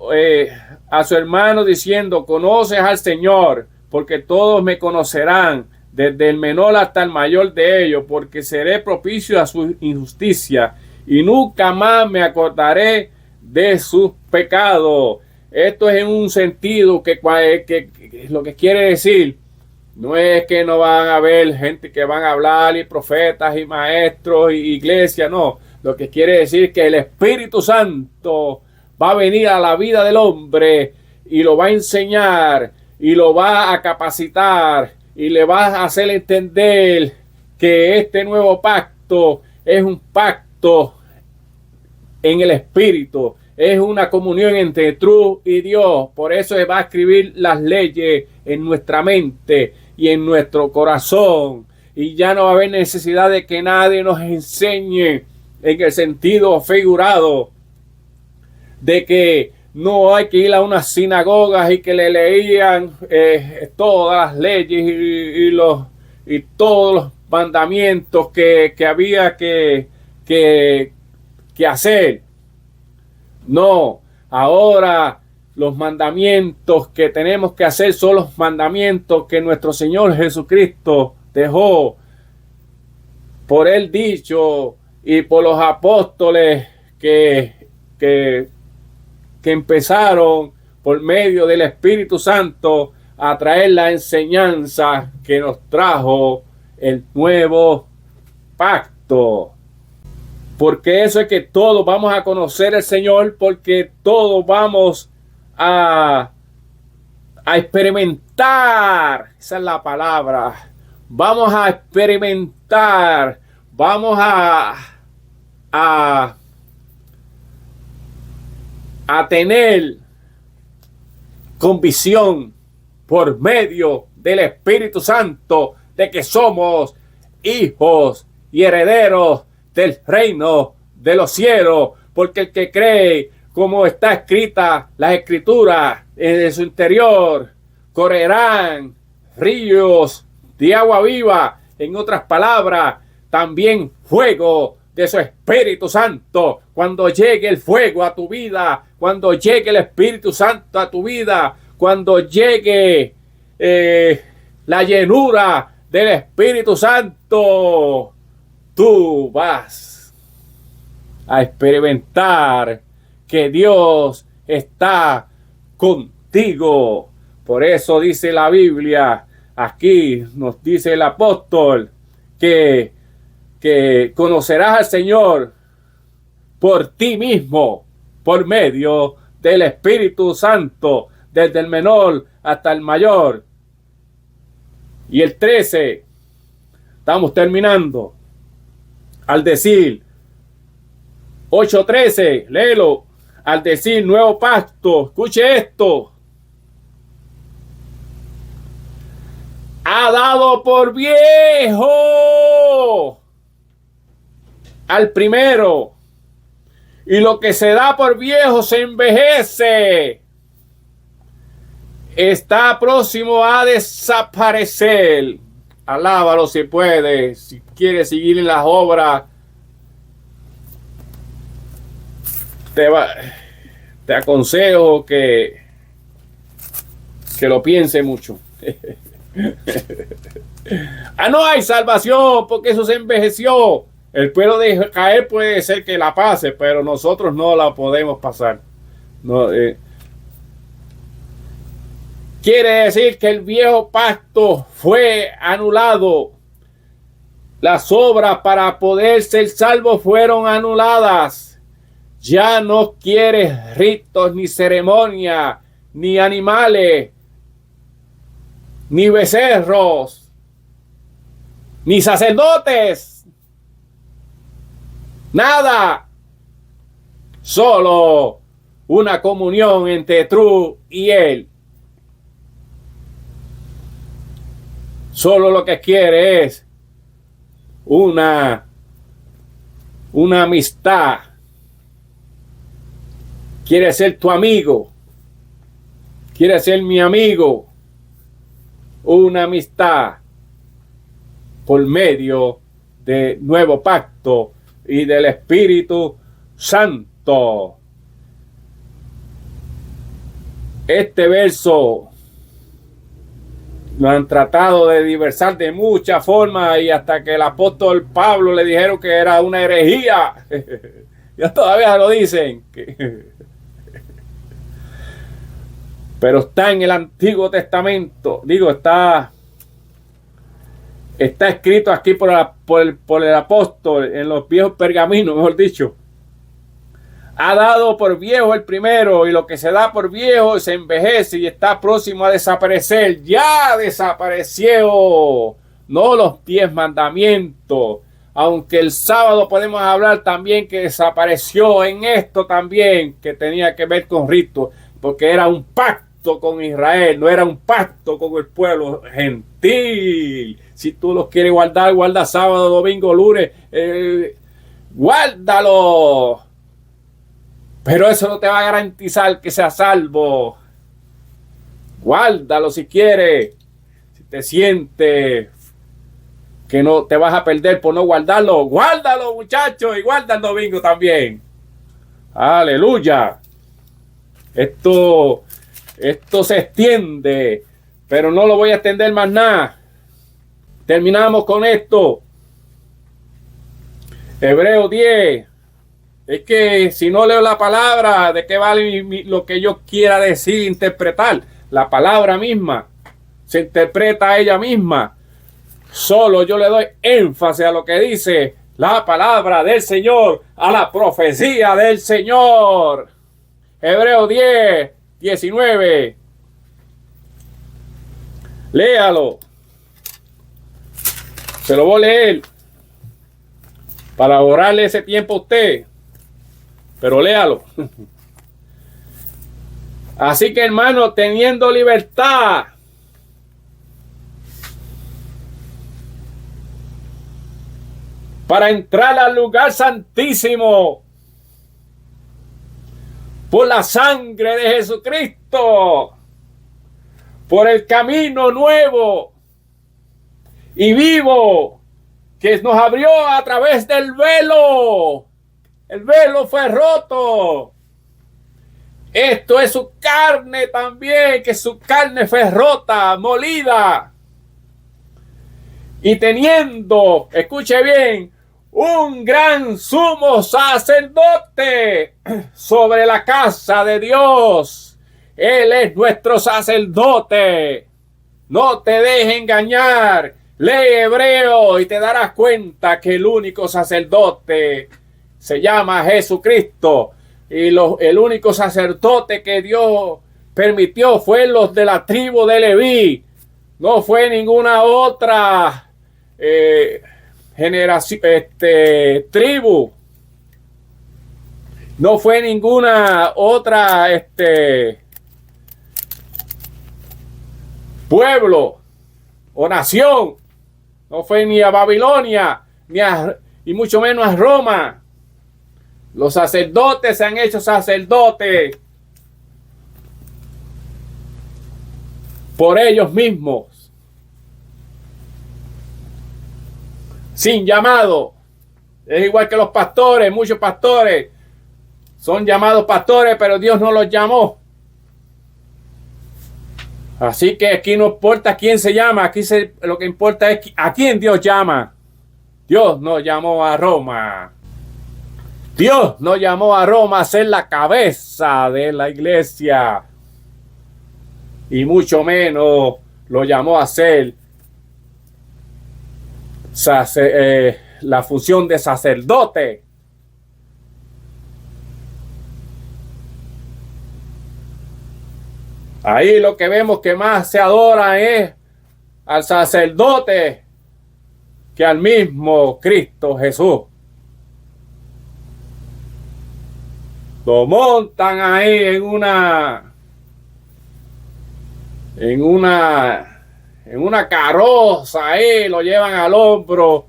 Speaker 1: a su hermano diciendo, conoces al Señor, porque todos me conocerán, desde el menor hasta el mayor de ellos, porque seré propicio a su injusticia, y nunca más me acordaré de sus pecados. Esto es en un sentido que lo que quiere decir no es que no van a haber gente que van a hablar y profetas y maestros y iglesias, no. Lo que quiere decir es que el Espíritu Santo va a venir a la vida del hombre y lo va a enseñar y lo va a capacitar y le va a hacer entender que este nuevo pacto es un pacto en el Espíritu. Es una comunión entre tú y Dios. Por eso va a escribir las leyes en nuestra mente y en nuestro corazón. Y ya no va a haber necesidad de que nadie nos enseñe en el sentido figurado de que no hay que ir a unas sinagogas y que le leían todas las leyes y todos los mandamientos que había que hacer. No, ahora los mandamientos que tenemos que hacer son los mandamientos que nuestro Señor Jesucristo dejó por él dicho y por los apóstoles que empezaron por medio del Espíritu Santo a traer la enseñanza que nos trajo el nuevo pacto. Porque eso es que todos vamos a conocer al Señor, porque todos vamos a experimentar. Esa es la palabra. Vamos a experimentar. Vamos a tener convicción por medio del Espíritu Santo de que somos hijos y herederos del reino de los cielos, porque el que cree, como está escrita las escrituras, en su interior correrán ríos de agua viva. En otras palabras, también fuego de su Espíritu Santo. Cuando llegue el fuego a tu vida, cuando llegue el Espíritu Santo a tu vida, cuando llegue la llenura del Espíritu Santo, tú vas a experimentar que Dios está contigo. Por eso dice la Biblia, aquí nos dice el apóstol, que conocerás al Señor por ti mismo, por medio del Espíritu Santo, desde el menor hasta el mayor. Y el 13, estamos terminando, al decir 8:13, léelo, al decir nuevo pacto, escuche esto: ha dado por viejo al primero, y lo que se da por viejo se envejece, está próximo a desaparecer. Alábalo si puede, si quiere seguir en las obras. Te aconsejo que lo piense mucho. No hay salvación porque eso se envejeció. El pueblo de Israel puede ser que la pase, pero nosotros no la podemos pasar. No, quiere decir que el viejo pacto fue anulado. Las obras para poder ser salvo fueron anuladas. Ya no quieres ritos, ni ceremonia, ni animales, ni becerros, ni sacerdotes. Nada. Solo una comunión entre tú y Él. Solo lo que quiere es una amistad. Quiere ser tu amigo. Quiere ser mi amigo. Una amistad por medio de nuevo pacto y del Espíritu Santo. Este verso lo han tratado de diversar de muchas formas, y hasta que el apóstol Pablo le dijeron que era una herejía. Ya todavía lo dicen. Pero está en el Antiguo Testamento. Digo, está escrito aquí por el apóstol en los viejos pergaminos, mejor dicho. Ha dado por viejo el primero, y lo que se da por viejo se envejece y está próximo a desaparecer. Ya desapareció. No los 10 mandamientos. Aunque el sábado podemos hablar también que desapareció en esto también, que tenía que ver con ritos, porque era un pacto con Israel, no era un pacto con el pueblo gentil. Si tú los quieres guardar, guarda sábado, domingo, lunes, guárdalo. Pero eso no te va a garantizar que seas salvo. Guárdalo si quieres. Si te sientes que no te vas a perder por no guardarlo, guárdalo, muchachos, y guarda el domingo también. Aleluya. Esto se extiende, pero no lo voy a extender más nada. Terminamos con esto. Hebreos 10. Es que si no leo la palabra, ¿de qué vale lo que yo quiera decir, interpretar? La palabra misma se interpreta a ella misma. Solo yo le doy énfasis a lo que dice la palabra del Señor, a la profecía del Señor. Hebreos 10, 19. Léalo. Se lo voy a leer para ahorrarle ese tiempo a usted. Pero léalo. Así que, hermano, teniendo libertad para entrar al lugar santísimo por la sangre de Jesucristo, por el camino nuevo y vivo que nos abrió a través del velo. El velo fue roto. Esto es su carne también, que su carne fue rota, molida. Y teniendo, escuche bien, un gran sumo sacerdote sobre la casa de Dios. Él es nuestro sacerdote. No te dejes engañar. Lee Hebreo y te darás cuenta que el único sacerdote se llama Jesucristo. Y el único sacerdote que Dios permitió fue los de la tribu de Leví. No fue ninguna otra generación, tribu. No fue ninguna otra pueblo o nación. No fue ni a Babilonia, y mucho menos a Roma. Los sacerdotes se han hecho sacerdotes por ellos mismos, sin llamado. Es igual que los pastores. Muchos pastores son llamados pastores, pero Dios no los llamó. Así que aquí no importa quién se llama, aquí lo que importa es a quién Dios llama. Dios no llamó a Roma. Dios no llamó a Roma a ser la cabeza de la iglesia. Y mucho menos lo llamó a ser la función de sacerdote. Ahí lo que vemos que más se adora es al sacerdote que al mismo Cristo Jesús. Lo montan ahí en una carroza, ahí lo llevan al hombro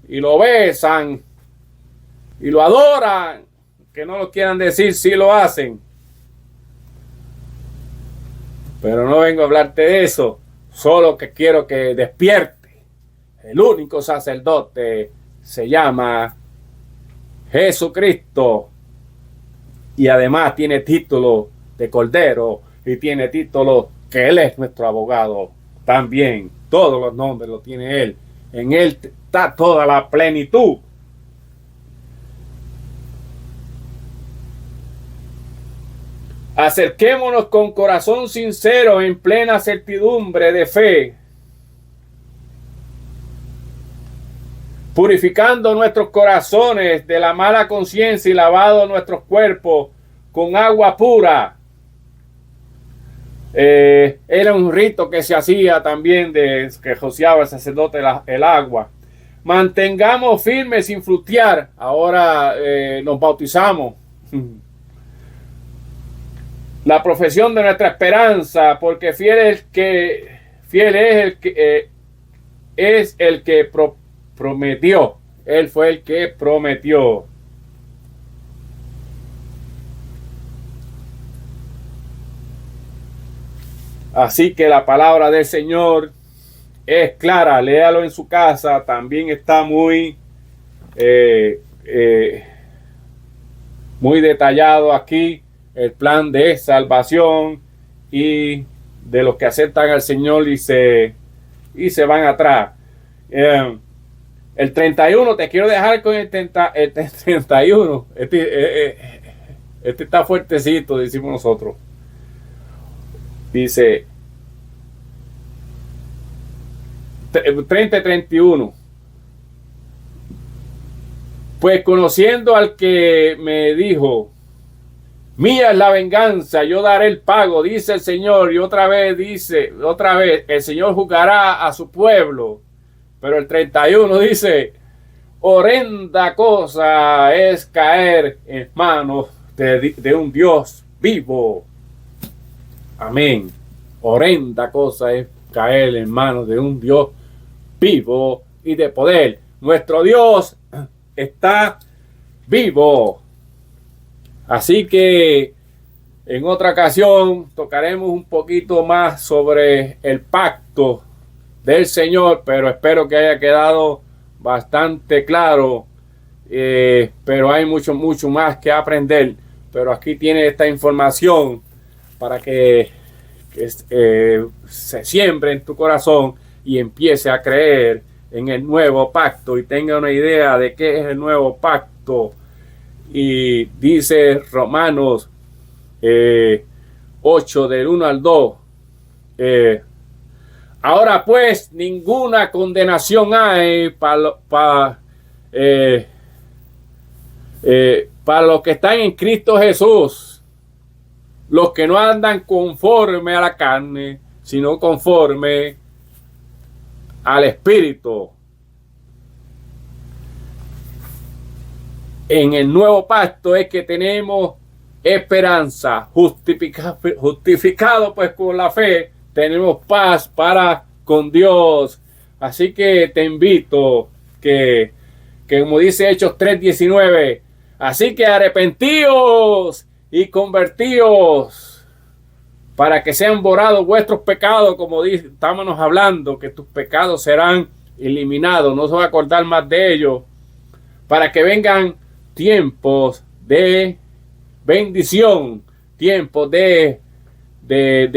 Speaker 1: y lo besan y lo adoran. Que no lo quieran decir, sí lo hacen. Pero no vengo a hablarte de eso, solo que quiero que despierte. El único sacerdote se llama Jesucristo. Y además tiene título de Cordero y tiene título que Él es nuestro abogado. También todos los nombres los tiene Él. En Él está toda la plenitud. Acerquémonos con corazón sincero en plena certidumbre de fe, purificando nuestros corazones de la mala conciencia y lavado nuestros cuerpos con agua pura. Era un rito que se hacía también, que rociaba el sacerdote el agua. Mantengamos firmes sin frutear. Ahora nos bautizamos. La profesión de nuestra esperanza, porque fiel es el que prometió. Él fue el que prometió. Así que la palabra del Señor es clara. Léalo en su casa. También está muy detallado aquí el plan de salvación y de los que aceptan al Señor y se van atrás. El 31, te quiero dejar con el 31. Este está fuertecito, decimos nosotros. Dice 30-31. Pues conociendo al que me dijo, Mía es la venganza, yo daré el pago, dice el Señor. Y otra vez el Señor juzgará a su pueblo. Pero el 31 dice, horrenda cosa es caer en manos de un Dios vivo. Amén. Horrenda cosa es caer en manos de un Dios vivo y de poder. Nuestro Dios está vivo. Así que en otra ocasión tocaremos un poquito más sobre el pacto del Señor, pero espero que haya quedado bastante claro. Pero hay mucho más que aprender. Pero aquí tiene esta información para que se siembre en tu corazón y empiece a creer en el nuevo pacto y tenga una idea de qué es el nuevo pacto. Y dice Romanos 8 del 1 al 2. Ahora pues ninguna condenación hay para los que están en Cristo Jesús, los que no andan conforme a la carne, sino conforme al Espíritu. En el nuevo pacto es que tenemos esperanza, justificado pues con la fe, tenemos paz para con Dios. Así que te invito que como dice Hechos 3:19, así que arrepentíos y convertíos para que sean borrados vuestros pecados, como estábamos hablando, que tus pecados serán eliminados, no se va a acordar más de ellos, para que vengan tiempos de bendición, tiempos de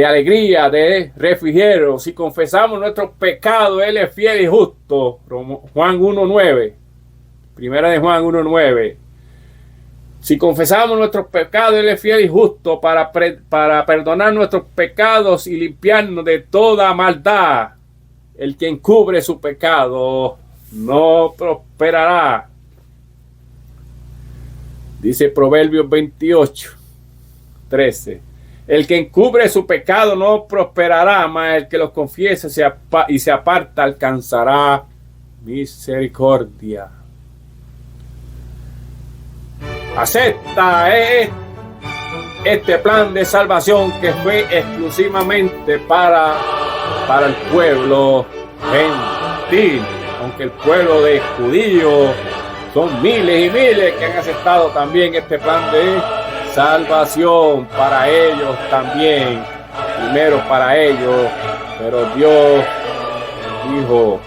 Speaker 1: alegría, de refrigerio. Si confesamos nuestros pecados, Él es fiel y justo. Juan 1:9. Primera de Juan 1:9. Si confesamos nuestros pecados, Él es fiel y justo para perdonar nuestros pecados y limpiarnos de toda maldad. El que encubre su pecado no prosperará. Dice Proverbios 28:13. El que encubre su pecado no prosperará, mas el que los confiese y se aparta alcanzará misericordia. Acepta este plan de salvación que fue exclusivamente para el pueblo gentil, aunque el pueblo de judíos son miles y miles que han aceptado también este plan de salvación para ellos también, primero para ellos, pero Dios dijo,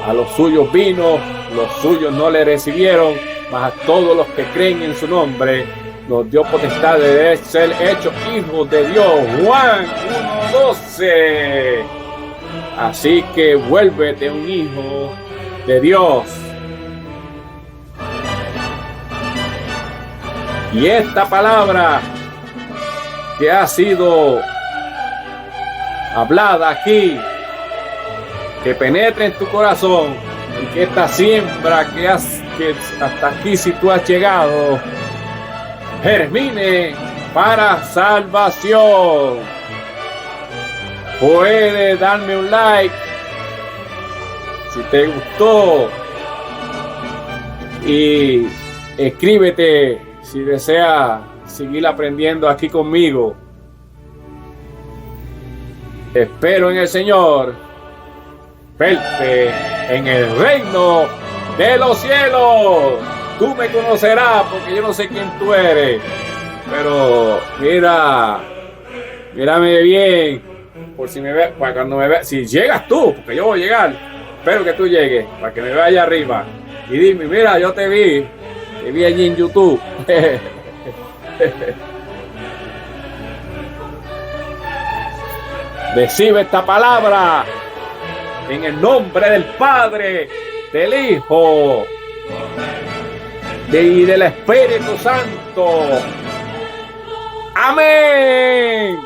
Speaker 1: a los suyos vino, los suyos no le recibieron, mas a todos los que creen en su nombre nos dio potestad de ser hechos hijos de Dios. Juan 1:12. Así que vuélvete un hijo de Dios. Y esta palabra que ha sido hablada aquí, que penetre en tu corazón y que esta siembra que hasta aquí si tú has llegado, germine para salvación. Puedes darme un like si te gustó y escríbete si desea seguir aprendiendo aquí conmigo. Espero en el Señor verte en el reino de los cielos. Tú me conocerás porque yo no sé quién tú eres, pero mírame bien, por si me ve, para cuando me veas, si llegas tú, porque yo voy a llegar, espero que tú llegues para que me veas allá arriba y dime, mira, yo te vi allí en YouTube. Recibe esta palabra en el nombre del Padre, del Hijo y del Espíritu Santo. Amén.